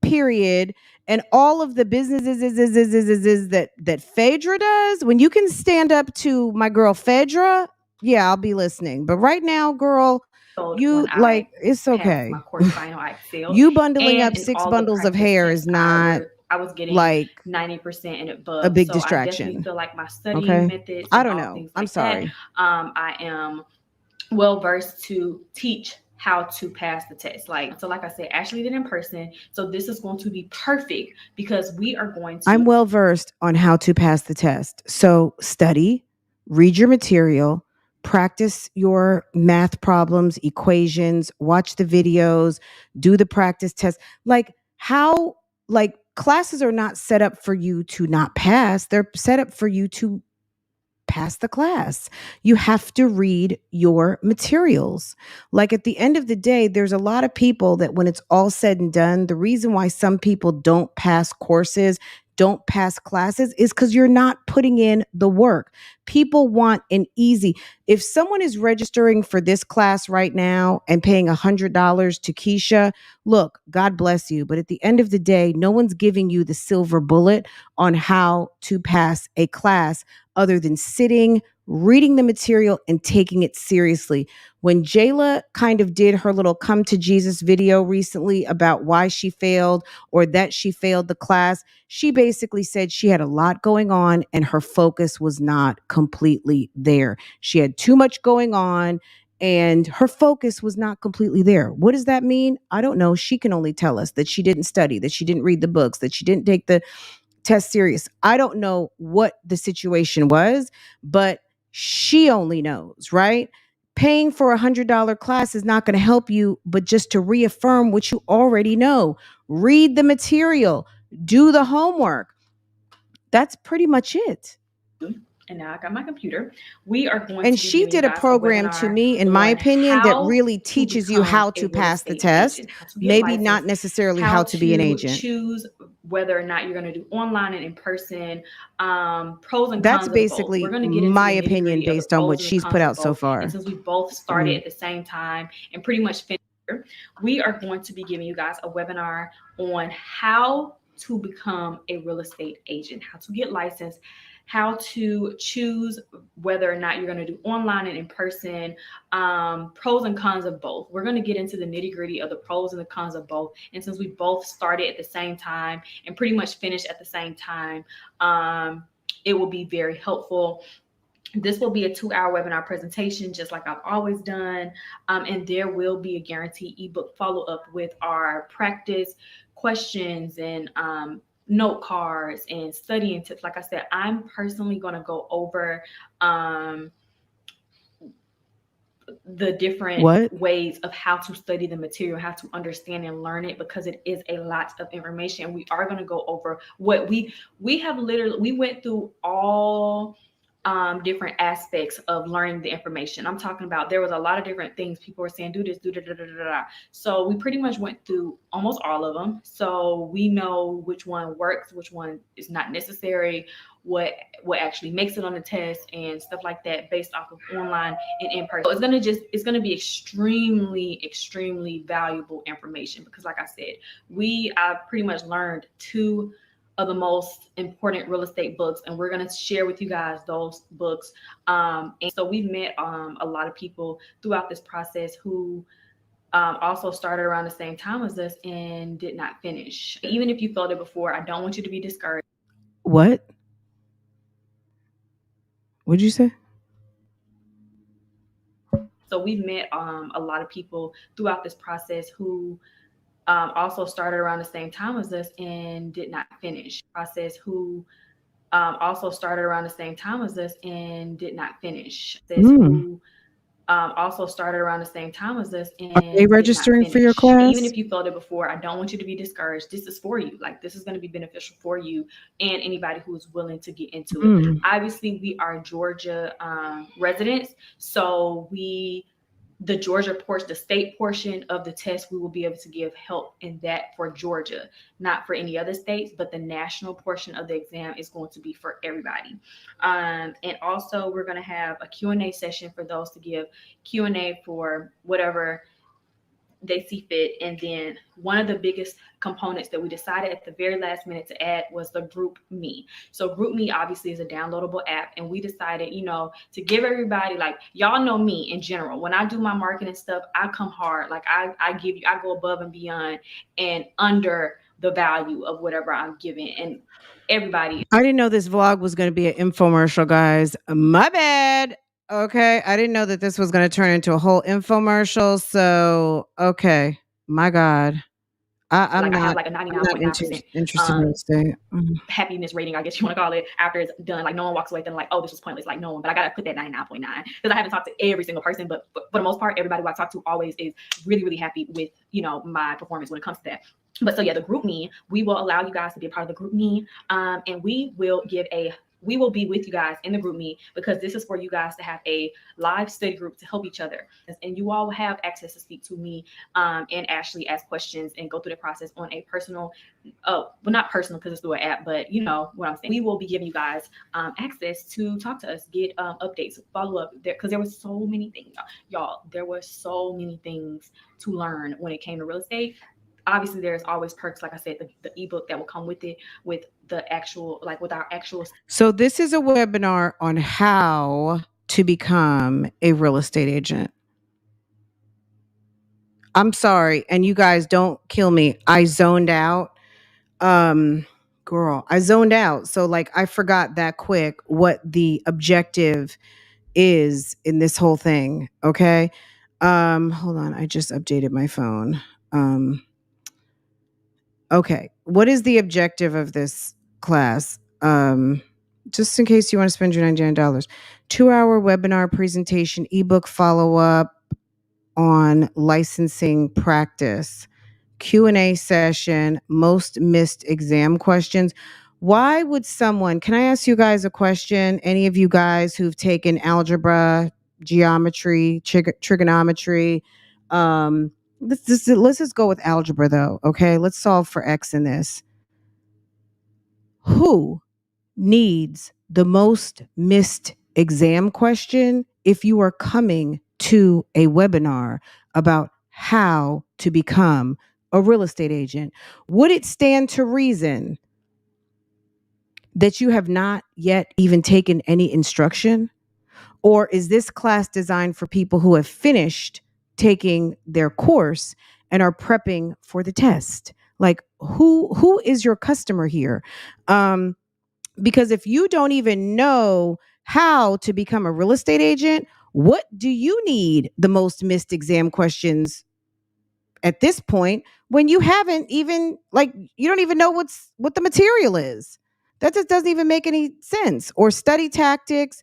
period, and all of the businesses that Phaedra does, when you can stand up to my girl Phaedra, yeah, I'll be listening. But right now, girl, you like, it's okay. My course final, I failed. You bundling And up in 6 all the bundles of practice hair tests, is not I was getting like 90% and above. a big So I definitely distraction. feel like my studying Okay. methods I and don't all know. things I'm like that. sorry. I am well versed to teach how to pass the test. Like I said, Ashley did in person. So this is going to be perfect because we are going to. I'm well versed on how to pass the test. So study, read your material, practice your math problems, equations, watch the videos, do the practice test. Like classes are not set up for you to not pass. They're set up for you to pass the class. You have to read your materials. Like at the end of the day, there's a lot of people that when it's all said and done, the reason why some people don't pass courses, don't pass classes is because you're not putting in the work. People want an easy. If someone is registering for this class right now and paying $100 to Keesha, look, God bless you. But at the end of the day, no one's giving you the silver bullet on how to pass a class other than sitting, reading the material, and taking it seriously. When Jayla kind of did her little come to Jesus video recently about why she failed or that she failed the class, she basically said she had a lot going on and her focus was not completely there. She had too much going on and her focus was not completely there. What does that mean? I don't know. She can only tell us that she didn't study, that she didn't read the books, that she didn't take the test serious. I don't know what the situation was, but she only knows, right? Paying for $100 class is not going to help you, but just to reaffirm what you already know. Read the material, do the homework. That's pretty much it. And now I got my computer. We are going And to be she giving did you a guys program to me, in my opinion, that really teaches you how to pass the test, maybe not necessarily how to be an agent. Choose whether or not you're going to do online and in person, pros and That's cons of both. basically We're going to get into my the opinion nitty-gritty of the based on what pros and the she's cons put of out so both. far. And since we both started at the same time and pretty much finished, we are going to be giving you guys a webinar on how to become a real estate agent, how to get licensed, how to choose whether or not you're going to do online and in person, pros and cons of both. We're going to get into the nitty gritty of the pros and the cons of both. And since we both started at the same time and pretty much finished at the same time, it will be very helpful. This will be a 2-hour webinar presentation, just like I've always done. And there will be a guaranteed ebook follow-up with our practice questions and note cards and studying tips. Like I said, I'm personally going to go over the different ways of how to study the material, how to understand and learn it, because it is a lot of information. And we are going to go over what we have literally, we went through all different aspects of learning the information. I'm talking about, there was a lot of different things people were saying, do this, do da da da da da. So we pretty much went through almost all of them. So we know which one works, which one is not necessary, what actually makes it on the test and stuff like that, based off of online and in person. So it's gonna be extremely valuable information, because like I said, I pretty much learned 2 of the most important real estate books, and we're going to share with you guys those books. And so we've met a lot of people throughout this process who also started around the same time as us and did not finish. Even if you failed it before, I don't want you to be discouraged. What? What'd you say? So we've met a lot of people throughout this process who also started around the same time as us and did not finish. Also started around the same time as us and did not finish. Who also started around the same time as us and are they registering for your class? Even if you failed it before, I don't want you to be discouraged. This is for you. Like, this is going to be beneficial for you and anybody who is willing to get into it. Obviously, we are Georgia residents, so we the Georgia portion, the state portion of the test, we will be able to give help in that for Georgia, not for any other states, but the national portion of the exam is going to be for everybody. And also we're going to have a Q&A session for those to give Q&A for whatever they see fit. And then one of the biggest components that we decided at the very last minute to add was the Group Me. So Group Me obviously is a downloadable app, and we decided, you know, to give everybody, like, y'all know me in general. When I do my marketing stuff, I come hard. Like I go above and beyond and under the value of whatever I'm giving. And everybody. I didn't know this vlog was going to be an infomercial, guys. My bad. Okay. I didn't know that this was going to turn into a whole infomercial. So, okay. My God. I'm I have not, like a I'm not 99.9% interested in real estate. happiness rating, I guess you want to call it, after it's done. Like no one walks away thinking like, oh, this was pointless. Like no one, but I gotta put that 99.9 because I haven't talked to every single person, but for the most part, everybody who I talk to always is really, really happy with, you know, my performance when it comes to that. But so yeah, the Group Me, we will allow you guys to be a part of the Group Me, and we will be with you guys in the Group Me, because this is for you guys to have a live study group to help each other. And you all will have access to speak to me and Ashley, ask questions and go through the process on a personal, well, not personal because it's through an app, but you know what I'm saying. We will be giving you guys access to talk to us, get updates, follow up there, because there were so many things, y'all. There were so many things to learn when it came to real estate. Obviously, there's always perks, like I said, the ebook that will come with it, with the actual, like with our actual. So this is a webinar on how to become a real estate agent. I'm sorry, and you guys don't kill me. I zoned out. Girl, I zoned out. So like I forgot that quick what the objective is in this whole thing. Okay. Hold on. I just updated my phone. Okay. What is the objective of this class? Just in case you want to spend your $99. 2-hour webinar presentation, ebook follow-up on licensing practice, Q&A session, most missed exam questions. Why would someone, can I ask you guys a question? Any of you guys who've taken algebra, geometry, trigonometry, let's just go with algebra though. Okay. Let's solve for X in this. Who needs the most missed exam question if you are coming to a webinar about how to become a real estate agent? Would it stand to reason that you have not yet even taken any instruction? Or is this class designed for people who have finished taking their course and are prepping for the test? Like who is your customer here? Because if you don't even know how to become a real estate agent, what do you need the most missed exam questions at this point when you haven't even, like, you don't even know what the material is? That just doesn't even make any sense. Or study tactics.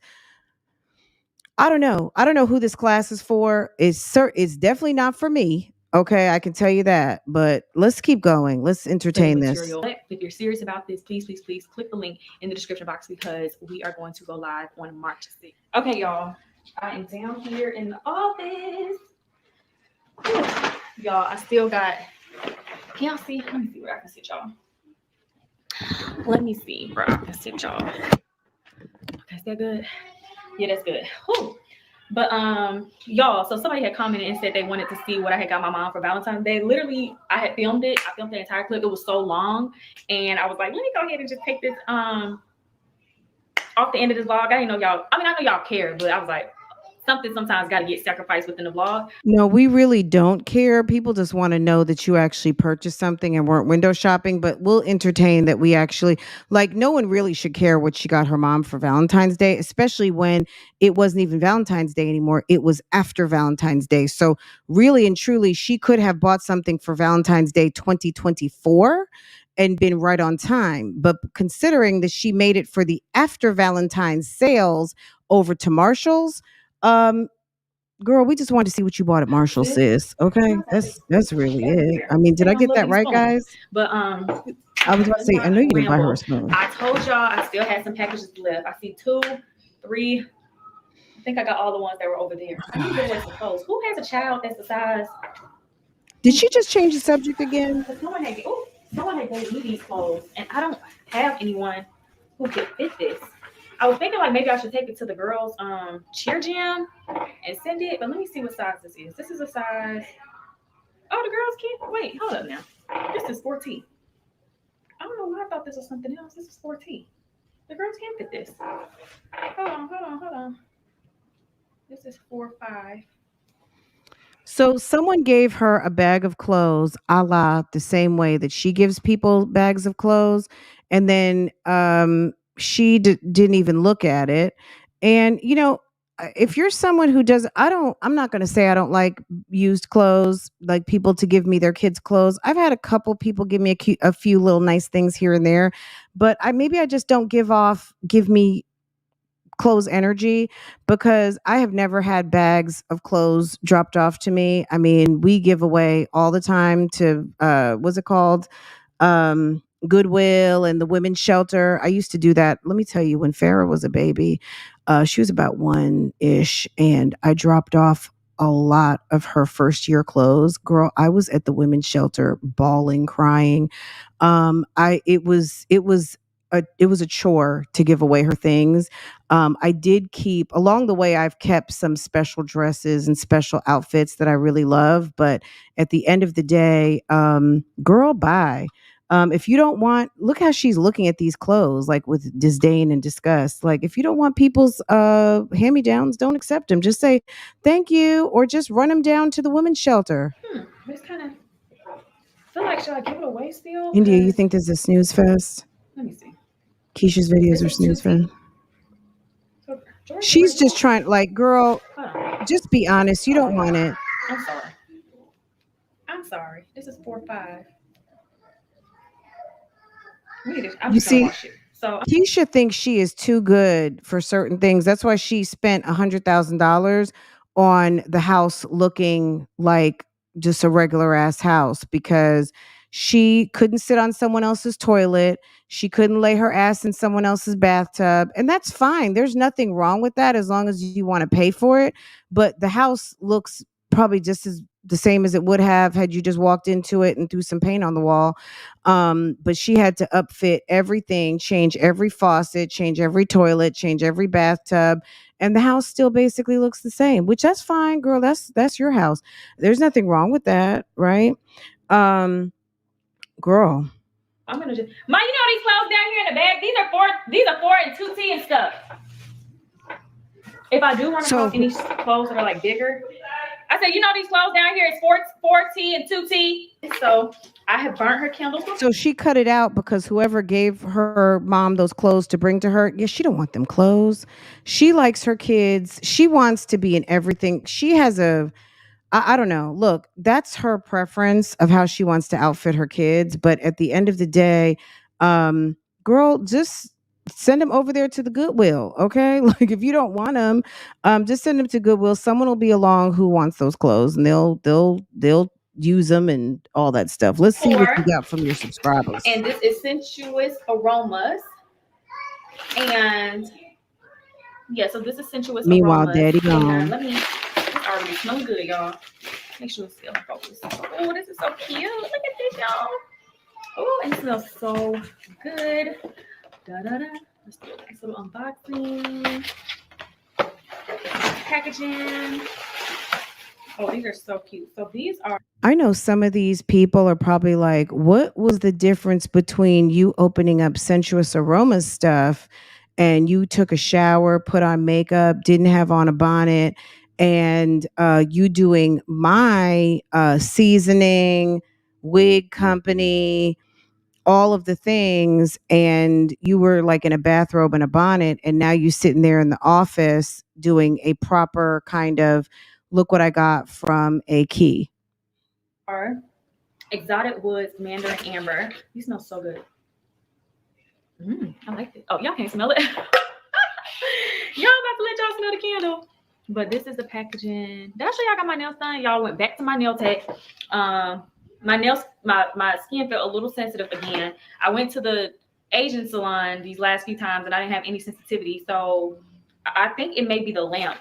I don't know. I don't know who this class is for. It's definitely not for me. Okay, I can tell you that. But let's keep going. Let's entertain this. If you're serious about this, please click the link in the description box, because we are going to go live on March 6th. Okay, y'all. I am down here in the office. Y'all, I still got, can y'all see? Let me see where I can sit y'all. Let me see where I can sit y'all. Okay, is that good? Yeah, that's good. Whew. But y'all, so somebody had commented and said they wanted to see what I had got my mom for Valentine's Day. Literally, I had filmed it. I filmed the entire clip. It was so long, and I was like, let me go ahead and just take this off the end of this vlog. I didn't know y'all. I mean, I know y'all care, but I was like, something sometimes got to get sacrificed within the vlog. No, we really don't care. People just want to know that you actually purchased something and weren't window shopping, but we'll entertain that we actually, like, no one really should care what she got her mom for Valentine's Day, especially when it wasn't even Valentine's Day anymore. It was after Valentine's Day. So really and truly, she could have bought something for Valentine's Day 2024 and been right on time. But considering that she made it for the after Valentine's sales over to Marshall's, girl, we just wanted to see what you bought at Marshall's, sis. Okay, that's really it. I mean, did I get that right, guys? But I was about to say, I know you didn't buy her a spoon. I told y'all I still had some packages left. I see 2, 3, I think I got all the ones that were over there. I need to give away some clothes. Who has a child that's the size? Did she just change the subject again? Someone had gave me these clothes, and I don't have anyone who could fit this. I was thinking like maybe I should take it to the girls' cheer gym and send it, but let me see what size this is. This is a size. Oh, the girls can't wait. Hold up now. This is 14. I don't know why I thought this was something else. This is 14. The girls can't fit this. Hold on. This is 4-5. So someone gave her a bag of clothes, a la the same way that she gives people bags of clothes, and then she didn't even look at it. And if you're someone who does, I'm not going to say I don't like used clothes, like people to give me their kids' clothes. I've had a couple people give me a few little nice things here and there, but maybe I just don't give me clothes energy, because I have never had bags of clothes dropped off to me. I mean, we give away all the time to what's it called? Goodwill and the women's shelter. I used to do that. Let me tell you, when Farrah was a baby, she was about one ish, and I dropped off a lot of her first year clothes. Girl, I was at the women's shelter bawling, crying. It was a chore to give away her things. I did keep along the way. I've kept some special dresses and special outfits that I really love. But at the end of the day, girl, bye. If you don't want, look how she's looking at these clothes, like with disdain and disgust. Like, if you don't want people's hand-me-downs, don't accept them. Just say thank you, or just run them down to the women's shelter. This kind of feel like, should I give it away still? India, you think this is a snooze fest? Let me see. Keisha's videos are snooze fest. She's just trying, like, girl, just be honest. You don't want it. I'm sorry. This is 4-5. You see, Keisha thinks she is too good for certain things. That's why she spent $100,000 on the house looking like just a regular ass house, because she couldn't sit on someone else's toilet. She couldn't lay her ass in someone else's bathtub. And that's fine. There's nothing wrong with that as long as you want to pay for it. But the house looks probably just as the same as it would have had you just walked into it and threw some paint on the wall. But she had to upfit everything, change every faucet, change every toilet, change every bathtub. And the house still basically looks the same, which that's fine, girl. That's your house. There's nothing wrong with that, right? Girl. I'm gonna just these clothes down here in the bag. These are 4 and 2T and stuff. If I do run across any clothes that are like bigger, I said, these clothes down here is 4T and 2T. So I have burnt her candles. So she cut it out because whoever gave her mom those clothes to bring to her, she don't want them clothes. She likes her kids. She wants to be in everything. She has I don't know. Look, that's her preference of how she wants to outfit her kids. But at the end of the day, girl, just send them over there to the Goodwill. Okay. Like, if you don't want them, just send them to Goodwill. Someone will be along who wants those clothes, and they'll use them and all that stuff. Let's see what you got from your subscribers. And this is Sensuous Aromas. And yeah, so this is Sensuous Meanwhile, Aromas. Daddy gone. It's already smelling good, y'all. Make sure it's still focused. Oh, this is so cute. Look at this, y'all. Oh, and it smells so good. Da-da-da. Let's do a nice little unboxing. Packaging. Oh, these are so cute. So these are... I know some of these people are probably like, what was the difference between you opening up Sensuous Aromas stuff and you took a shower, put on makeup, didn't have on a bonnet, and you doing my seasoning, wig company, all of the things, and you were like in a bathrobe and a bonnet, and now you sitting there in the office doing a proper kind of look what I got from a key. Exotic Woods Mandarin Amber. These smell so good. I like it. Oh, y'all can't smell it. Y'all about to let y'all smell the candle. But this is the packaging. Did I show y'all I got my nails done? Y'all went back to my nail tech. My nails, my skin felt a little sensitive again. I went to the Asian salon these last few times and I didn't have any sensitivity. So I think it may be the lamp.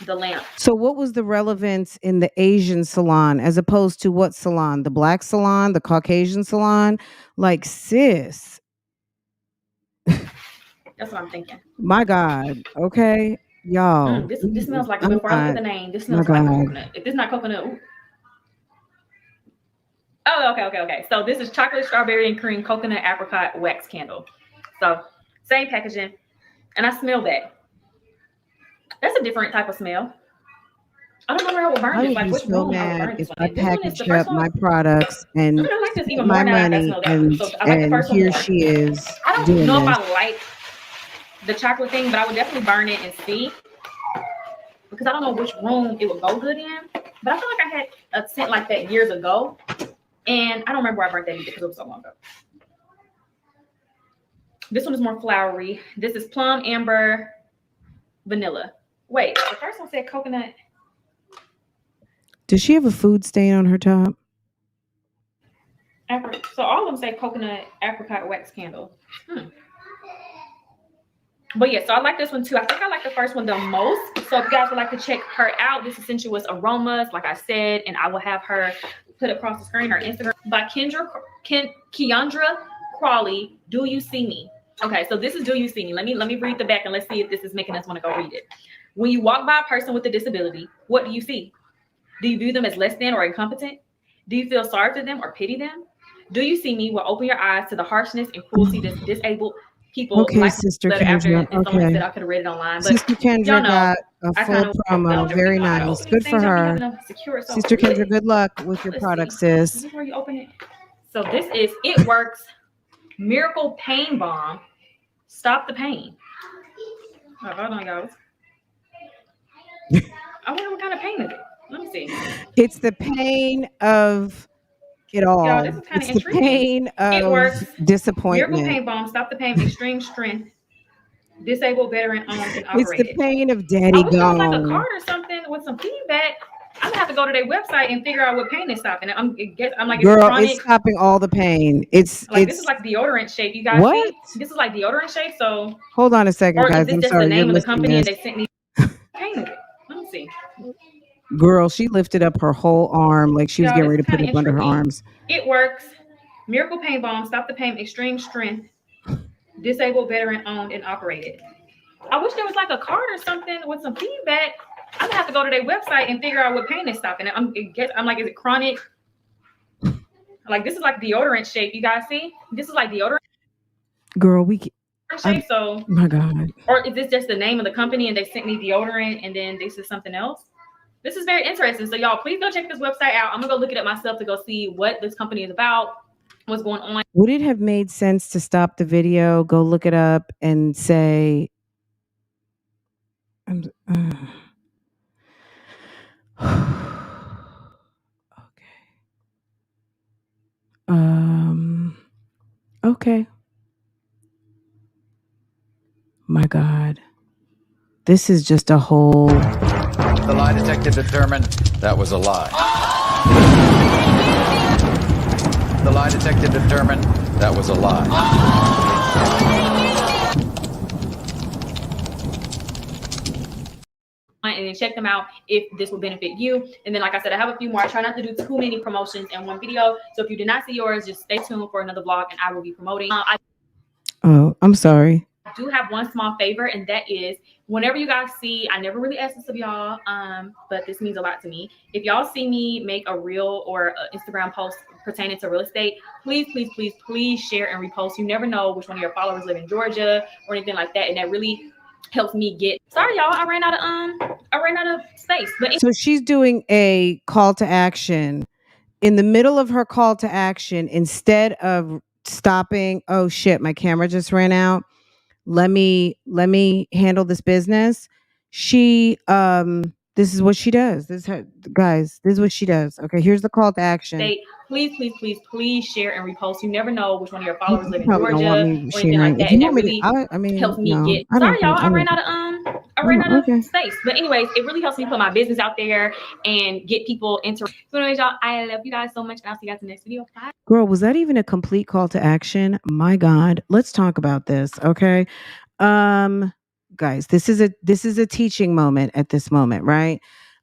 The lamp. So what was the relevance in the Asian salon as opposed to what salon? The black salon, the Caucasian salon? Like, sis. That's what I'm thinking. My God. Okay. Y'all. This smells like, before I look at the name, this smells like coconut. If this is not coconut, ooh. Oh, okay. So this is chocolate, strawberry, and cream coconut apricot wax candle. So same packaging. And I smell that. That's a different type of smell. I don't know where I would burn I this. would Like, be which so room I would mad burn if this I one. This one is the packaged first up one. my products and I'm gonna like this even my more now that I money smell that. and, So I like the first one here more. she is I don't doing know this. if I like the chocolate thing, but I would definitely burn it and see, because I don't know which room it would go good in. But I feel like I had a scent like that years ago, and I don't remember where I burnt that either because it was so long ago. This one is more flowery. This is plum, amber, vanilla. Wait, the first one said coconut. Does she have a food stain on her top? So all of them say coconut apricot wax candle. But yeah, so I like this one too. I think I like the first one the most. So if you guys would like to check her out, this is Sensuous Aromas, like I said, and I will have her put across the screen her Instagram by Keandra Crawley. Do you see me? Okay, so this is Do You See Me? Let me read the back and let's see if this is making us want to go read it. When you walk by a person with a disability, what do you see? Do you view them as less than or incompetent? Do you feel sorry for them or pity them? Do You See Me will open your eyes to the harshness and cruelty that disabled people. Okay, Sister Kendra. Someone said I could have read it online, but Sister Kendra got a full promo. Very nice. Good for her. Sister Kendra, good luck with your product, sis. This is where you open it. So this is It Works Miracle Pain Balm. Stop the pain. Oh, hold on, y'all. I wonder what kind of pain is it. Let me see. It's the pain of it all. Y'all, this is kind of intriguing. The pain of It Works disappointment. Miracle Pain Balm. Stop the pain. Extreme strength. Disabled veteran owned and operated. It's the pain of daddy I wish gone. it was like a card or something with some feedback. I'm gonna have to go to their website and figure out what pain is stopping. I'm like, girl, chronic. it's stopping all the pain. It's like this is like deodorant shape. You guys what? See? This is like deodorant shape. So hold on a second, guys. Is this just the name of the company and they sent me pain of it? Let me see. Girl, she lifted up her whole arm like she was getting ready to put it up under her arms. It Works Miracle Pain Balm. Stop the pain. Extreme strength. Disabled veteran owned and operated. I wish there was like a card or something with some feedback. I'm gonna have to go to their website and figure out what pain is stopping. I'm like, is it chronic? Like this is like deodorant shape. You guys see? This is like deodorant. Girl, shape. So my God. Or is this just the name of the company and they sent me deodorant and then this is something else? This is very interesting. So y'all, please go check this website out. I'm gonna go look at it myself to go see what this company is about, what's going on. Would it have made sense to stop the video, go look it up, and say, okay. My God. This is just a whole... The lie detector determined that was a lie. The lie detector determined that was a lie. And then check them out if this will benefit you. And then, like I said, I have a few more. I try not to do too many promotions in one video. So if you did not see yours, just stay tuned for another vlog and I will be promoting. Oh, I'm sorry. I do have one small favor, and that is whenever you guys see, I never really ask this of y'all, but this means a lot to me. If y'all see me make a reel or an Instagram post pertaining to real estate, please share and repost. You never know which one of your followers live in Georgia or anything like that, and that really helps me get. Sorry, y'all, I ran out of space. But so she's doing a call to action. In the middle of her call to action, instead of stopping, oh shit, my camera just ran out. Let me handle this business. She this is what she does. This is her, guys, this is what she does. Okay, here's the call to action. Please share and repost. You never know which one of your followers live in Georgia or anything like that. And that really helps me get. Sorry, y'all, I ran out of space. But anyways, it really helps me put my business out there and get people interested. So anyways, y'all, I love you guys so much. And I'll see you guys in the next video. Bye. Girl, was that even a complete call to action? My God, let's talk about this, okay? guys, this is a teaching moment at this moment, right?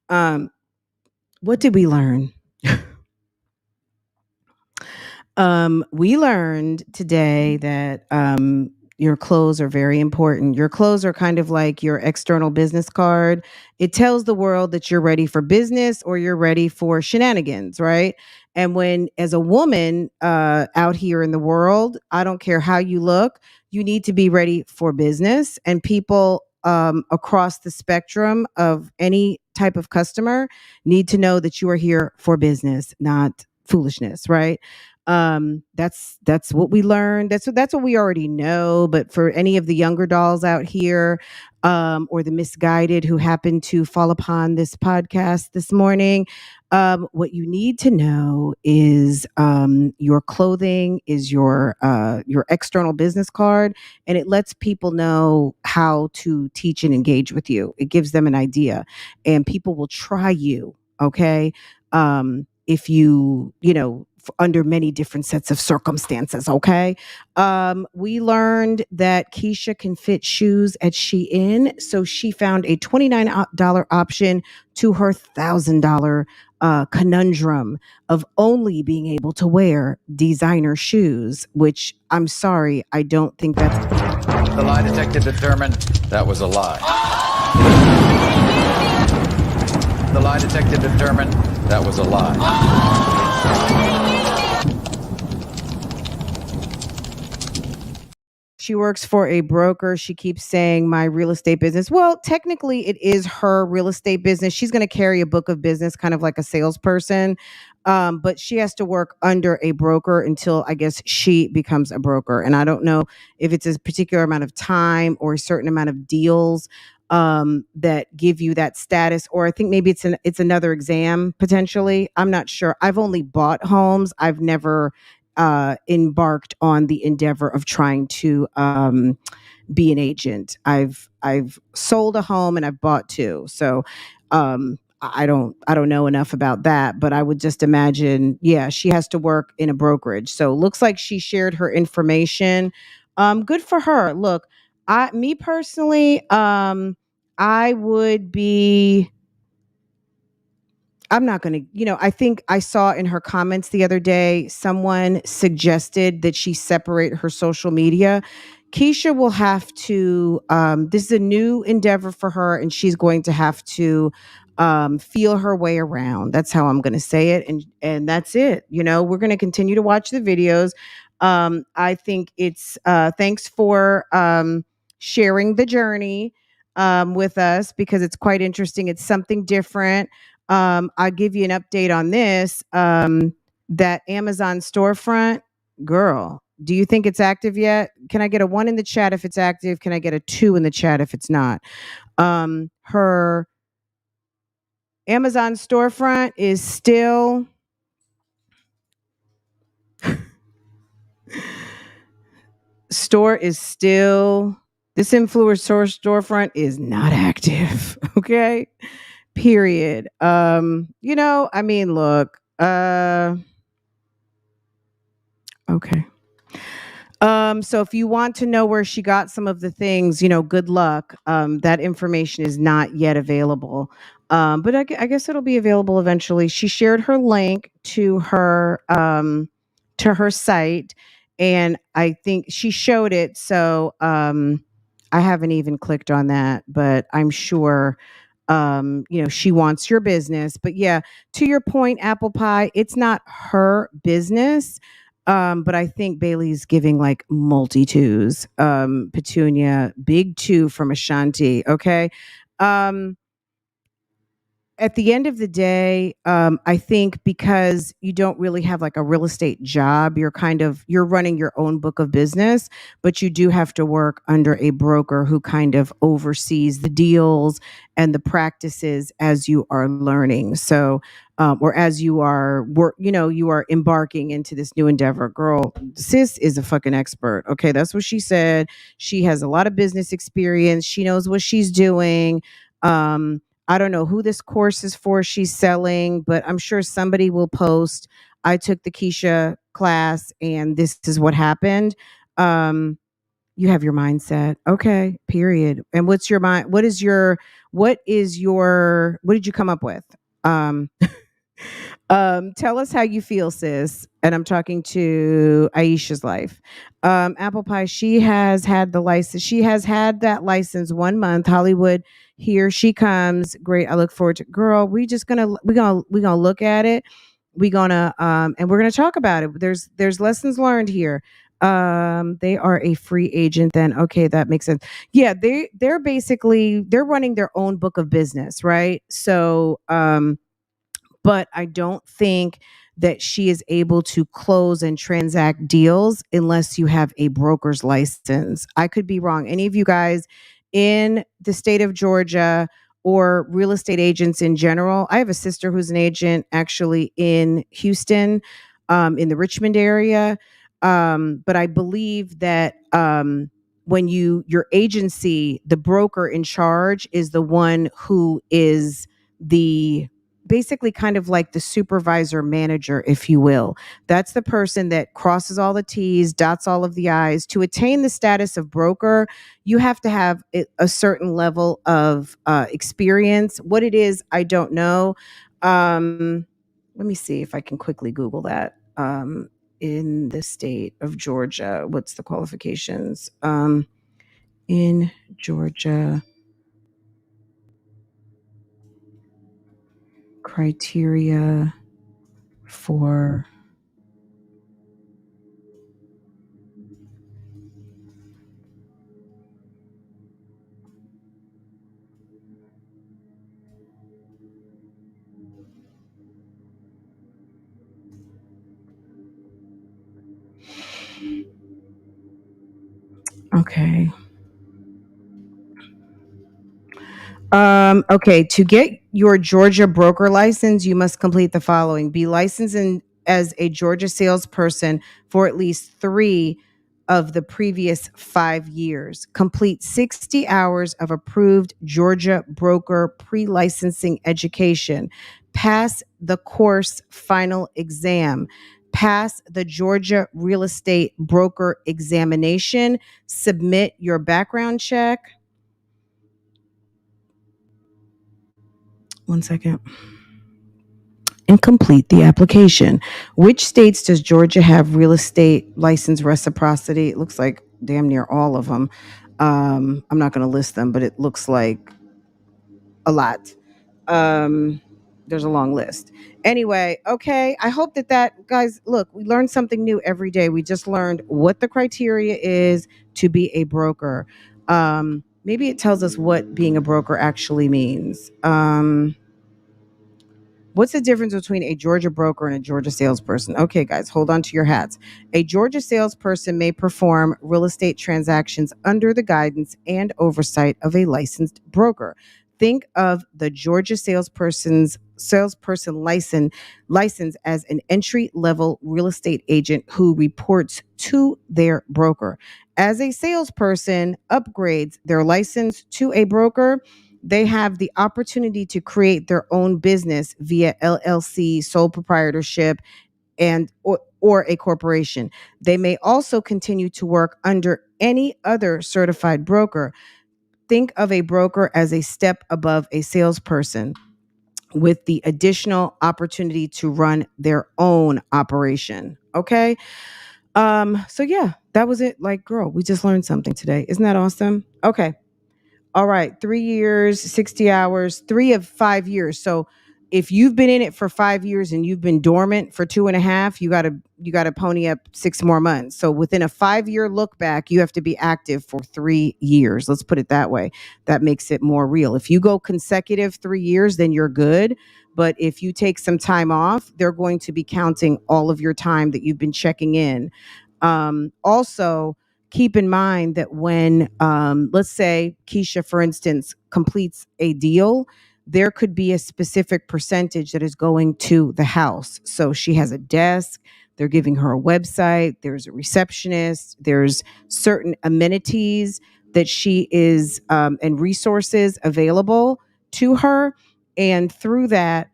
What did we learn? We learned today that your clothes are very important. Your clothes are kind of like your external business card. It tells the world that you're ready for business or you're ready for shenanigans, right? And when, as a woman out here in the world, I don't care how you look, you need to be ready for business. And people across the spectrum of any type of customer need to know that you are here for business, not foolishness, right? That's what we learned. That's what we already know. But for any of the younger dolls out here, or the misguided who happen to fall upon this podcast this morning, what you need to know is your clothing is your external business card, and it lets people know how to teach and engage with you. It gives them an idea, and people will try you. Okay, if under many different sets of circumstances. Okay. We learned that Keesha can fit shoes at Shein. So she found a $29 option to her $1,000 conundrum of only being able to wear designer shoes, which I'm sorry, I don't think that's. The lie detector determined that was a lie. The lie detector determined that was a lie. She works for a broker. She keeps saying my real estate business. Well, technically, it is her real estate business. She's going to carry a book of business, kind of like a salesperson. But she has to work under a broker until I guess she becomes a broker. And I don't know if it's a particular amount of time or a certain amount of deals that give you that status, or I think maybe it's another exam potentially. I'm not sure. I've only bought homes. I've never embarked on the endeavor of trying to be an agent. I've sold a home and I've bought two. So I don't know enough about that, but I would just imagine, yeah, she has to work in a brokerage. So looks like she shared her information. Good for her. Look, me personally, I would be. I'm not going to, I think I saw in her comments the other day, someone suggested that she separate her social media. Keisha will have to, this is a new endeavor for her, and she's going to have to feel her way around. That's how I'm going to say it. And that's it. We're going to continue to watch the videos. I think thanks for sharing the journey with us, because it's quite interesting. It's something different. I'll give you an update on this. That Amazon storefront, girl, do you think it's active yet? Can I get a 1 in the chat if it's active? Can I get a 2 in the chat if it's not? Her Amazon storefront is still this influencer storefront is not active. Okay. Period. I mean, look, okay. So if you want to know where she got some of the things, good luck. That information is not yet available. But I guess it'll be available eventually. She shared her link to her site, and I think she showed it. So I haven't even clicked on that, but I'm sure she wants your business. But yeah, to your point, Apple Pie, it's not her business. But I think Bailey's giving like multi twos. Petunia, big two from Ashanti. Okay. Um, at the end of the day, I think because you don't really have like a real estate job, you're running your own book of business, but you do have to work under a broker who kind of oversees the deals and the practices as you are learning. So, or as you are you are embarking into this new endeavor. Girl, sis is a fucking expert. Okay, that's what she said. She has a lot of business experience. She knows what she's doing. I don't know who this course is for she's selling, but I'm sure somebody will post, I took the Keisha class and this is what happened. Um, You have your mindset. Okay, period. And what's your mind? What did you come up with? Um, tell us how you feel, sis. And I'm talking to Aisha's life. Apple Pie, she has had the license. She has had that license 1 month. Hollywood, here she comes. Great. I look forward to girl. We gonna look at it. And we're gonna talk about it. There's lessons learned here. They are a free agent then. Okay, that makes sense. Yeah, they're basically they're running their own book of business, right? So but I don't think that she is able to close and transact deals unless you have a broker's license. I could be wrong. Any of you guys in the state of Georgia or real estate agents in general? I have a sister who's an agent actually in Houston, in the Richmond area. But I believe that when your agency, the broker in charge is the one who is the basically kind of like the supervisor manager, if you will. That's the person that crosses all the T's, dots all of the I's. To attain the status of broker, you have to have a certain level of experience. What it is, I don't know. Let me see if I can quickly Google that. In the state of Georgia, what's the qualifications? In Georgia, criteria for okay. Okay, to get your Georgia broker license, you must complete the following. Be licensed as a Georgia salesperson for at least 3 of the previous 5 years. Complete 60 hours of approved Georgia broker pre-licensing education. Pass the course final exam. Pass the Georgia real estate broker examination. Submit your background check. One second. And complete the application. Which states does Georgia have real estate license reciprocity? It looks like damn near all of them. I'm not going to list them, but it looks like a lot. There's a long list. Anyway, okay. I hope that guys, look, we learn something new every day. We just learned what the criteria is to be a broker. Maybe it tells us what being a broker actually means. What's the difference between a Georgia broker and a Georgia salesperson? Okay, guys, hold on to your hats. A Georgia salesperson may perform real estate transactions under the guidance and oversight of a licensed broker. Think of the Georgia salesperson license as an entry level real estate agent who reports to their broker. As a salesperson upgrades their license to a broker, they have the opportunity to create their own business via LLC, sole proprietorship, or a corporation. They may also continue to work under any other certified broker. Think of a broker as a step above a salesperson with the additional opportunity to run their own operation. Okay? So yeah, that was it. Like, girl, we just learned something today. Isn't that awesome? Okay. All right, 3 years, 60 hours, 3 of 5 years. So if you've been in it for 5 years and you've been dormant for 2.5, you gotta pony up 6 more months. So within a 5 year look back, you have to be active for 3 years. Let's put it that way. That makes it more real. If you go consecutive 3 years, then you're good. But if you take some time off, they're going to be counting all of your time that you've been checking in. Also, keep in mind that when, let's say Keesha, for instance, completes a deal, there could be a specific percentage that is going to the house. So she has a desk, they're giving her a website, there's a receptionist, there's certain amenities that she is, and resources available to her. And through that,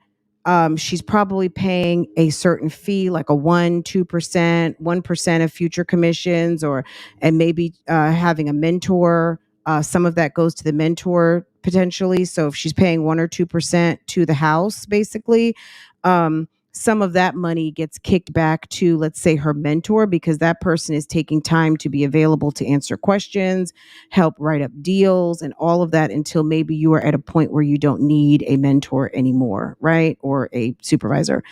She's probably paying a certain fee, like a 1%, 2%, 1% of future commissions, and maybe having a mentor. Some of that goes to the mentor potentially. So if she's paying 1 or 2% to the house, basically, some of that money gets kicked back to, let's say, her mentor, because that person is taking time to be available to answer questions, help write up deals, and all of that until maybe you are at a point where you don't need a mentor anymore, right? Or a supervisor.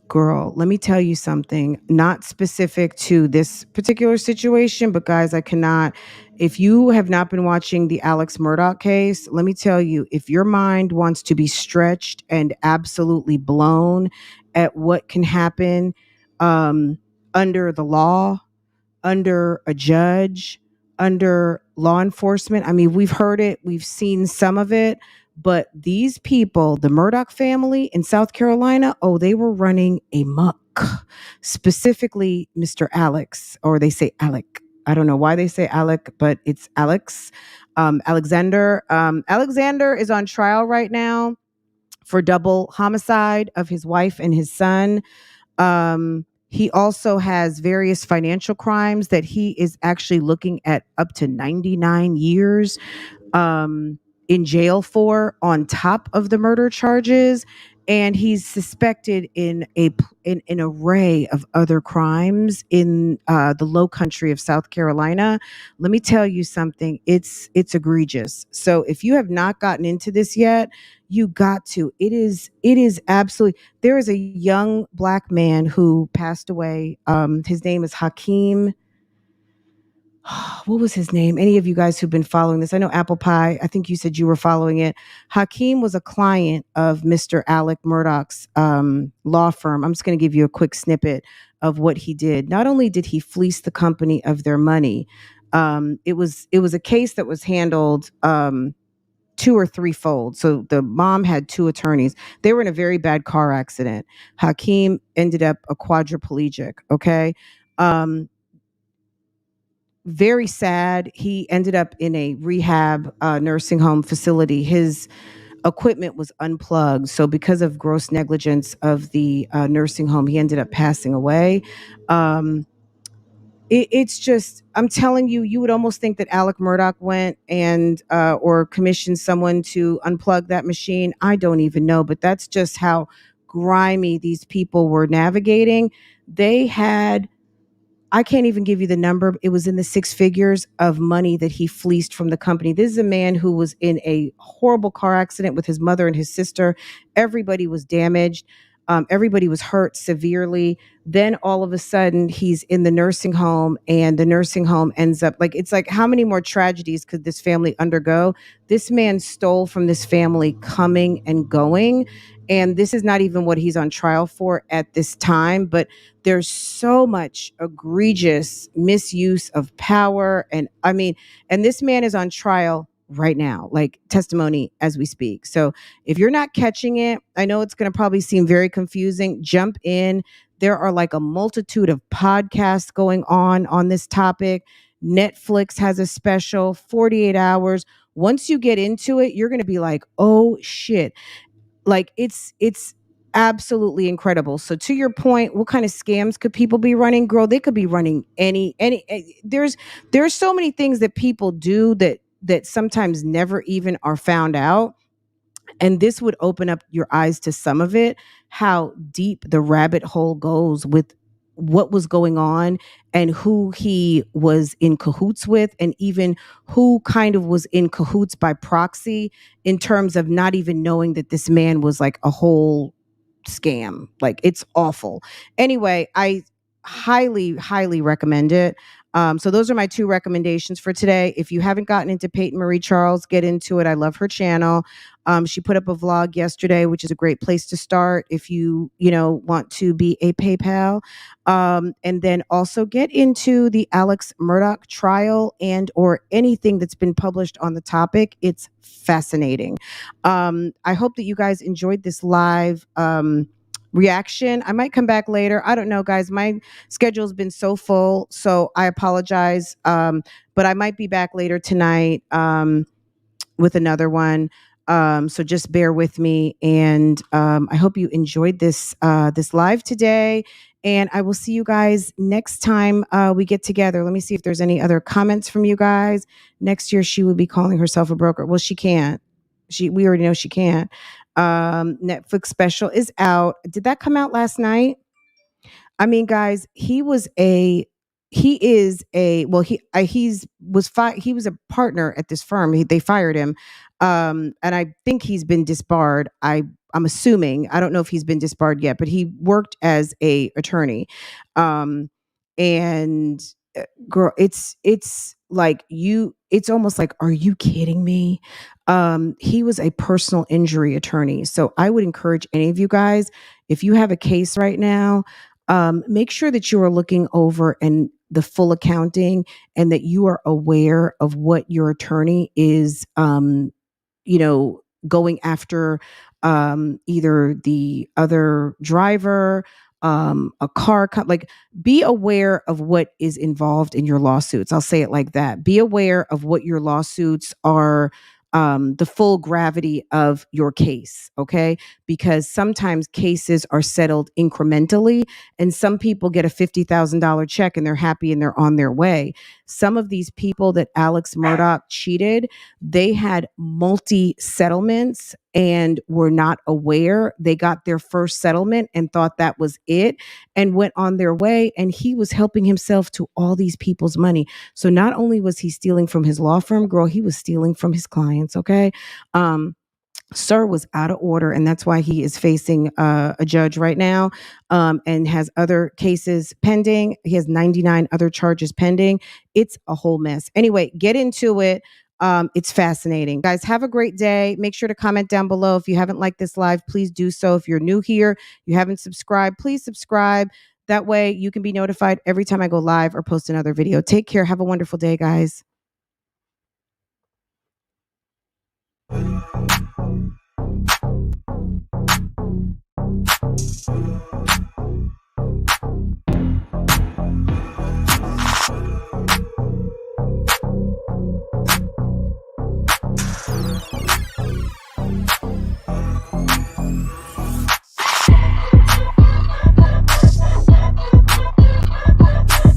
Girl, let me tell you something, not specific to this particular situation, but guys, I cannot. If you have not been watching the Alex Murdaugh case, let me tell you, if your mind wants to be stretched and absolutely blown at what can happen um, under the law, under a judge, under law enforcement. I mean, we've heard it, we've seen some of it, but these people, the Murdaugh family in South Carolina, oh, they were running amok. Specifically, Mr. Alex, or they say Alec. I don't know why they say Alec, but it's Alex. Alexander. Alexander is on trial right now for double homicide of his wife and his son. He also has various financial crimes that he is actually looking at up to 99 years in jail for, on top of the murder charges. And he's suspected in in an array of other crimes in the Low Country of South Carolina. Let me tell you something. It's egregious. So if you have not gotten into this yet, you got to. It is absolutely. There is a young black man who passed away. His name is Hakeem. What was his name? Any of you guys who've been following this? I know Apple Pie. I think you said you were following it. Hakeem was a client of Mr. Alec Murdaugh's law firm. I'm just going to give you a quick snippet of what he did. Not only did he fleece the company of their money, it was a case that was handled two or threefold. So the mom had two attorneys. They were in a very bad car accident. Hakeem ended up a quadriplegic. Okay. Um, Very sad. He ended up in a rehab nursing home facility. His equipment was unplugged. So, because of gross negligence of the nursing home, he ended up passing away. Um, it's just, I'm telling you, you would almost think that Alec Murdaugh went and or commissioned someone to unplug that machine. I don't even know, but that's just how grimy these people were navigating. They had, I can't even give you the number. It was in the six figures of money that he fleeced from the company. This is a man who was in a horrible car accident with his mother and his sister. Everybody was damaged. Everybody was hurt severely. Then all of a sudden, he's in the nursing home, and the nursing home ends up like, it's like, how many more tragedies could this family undergo? This man stole from this family coming and going. And this is not even what he's on trial for at this time, but there's so much egregious misuse of power. And I mean, and this man is on trial right now, like testimony as we speak. So if you're not catching it, I know it's going to probably seem very confusing. Jump in. There are like a multitude of podcasts going on this topic. Netflix has a special 48 hours. Once you get into it, you're going to be like, oh shit. Like it's absolutely incredible. So to your point, what kind of scams could people be running? Girl, they could be running there's so many things that people do that sometimes never even are found out. And this would open up your eyes to some of it, how deep the rabbit hole goes with what was going on and who he was in cahoots with, and even who kind of was in cahoots by proxy, in terms of not even knowing that this man was like a whole scam. Like, it's awful. Anyway, I highly recommend it. So those are my two recommendations for today. If you haven't gotten into Peyton Marie Charles, get into it. I love her channel. She put up a vlog yesterday, which is a great place to start if you want to be a PayPal. And then also get into the Alex Murdaugh trial and or anything that's been published on the topic. It's fascinating. I hope that you guys enjoyed this live reaction. I might come back later. I don't know, guys. My schedule's been so full, so I apologize. But I might be back later tonight with another one. So just bear with me, and I hope you enjoyed this live today. And I will see you guys next time we get together. Let me see if there's any other comments from you guys. Next year, she will be calling herself a broker. Well, she can't. We already know she can't. Netflix special is out. Did that come out last night? I mean, guys, he is a well he was a partner at this firm. They fired him, and I think he's been disbarred. I'm assuming. I don't know if he's been disbarred yet, but he worked as a attorney, um, and girl, it's like you. It's almost like, are you kidding me? He was a personal injury attorney, so I would encourage any of you guys, if you have a case right now, make sure that you are looking over and the full accounting, and that you are aware of what your attorney is, going after, either the other driver, a like, be aware of what is involved in your lawsuits. I'll say it like that. Be aware of what your lawsuits are, the full gravity of your case, okay? Because sometimes cases are settled incrementally, and some people get a $50,000 check and they're happy and they're on their way. Some of these people that Alex Murdaugh cheated, they had multi settlements and were not aware. They got their first settlement and thought that was it and went on their way. And he was helping himself to all these people's money. So not only was he stealing from his law firm, girl, he was stealing from his clients. Okay. Sir was out of order, and that's why he is facing a judge right now, and has other cases pending. He has 99 other charges pending. It's a whole mess. Anyway, get into it. It's fascinating. Guys, have a great day. Make sure to comment down below. If you haven't liked this live, please do so. If you're new here, you haven't subscribed, please subscribe. That way you can be notified every time I go live or post another video. Take care. Have a wonderful day, guys.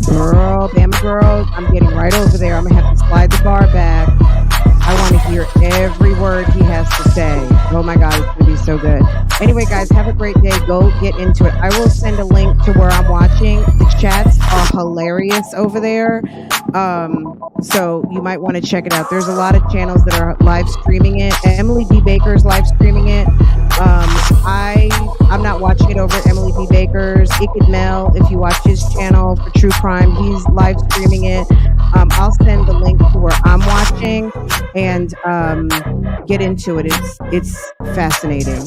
Girl, Bama girl, I'm getting right over there. I'm gonna have to slide the bar back. I want to hear every word he has to say. Oh my God, it's gonna be so good. Anyway, guys, have a great day. Go get into it. I will send a link to where I'm watching. The chats are hilarious over there. So you might want to check it out. There's a lot of channels that are live streaming it. Emily D. Baker's live streaming it. I'm not watching it over at Emily B. Baker's. Ikid Mel, if you watch his channel for true crime, he's live streaming it. I'll send the link to where I'm watching, and get into it. It's fascinating.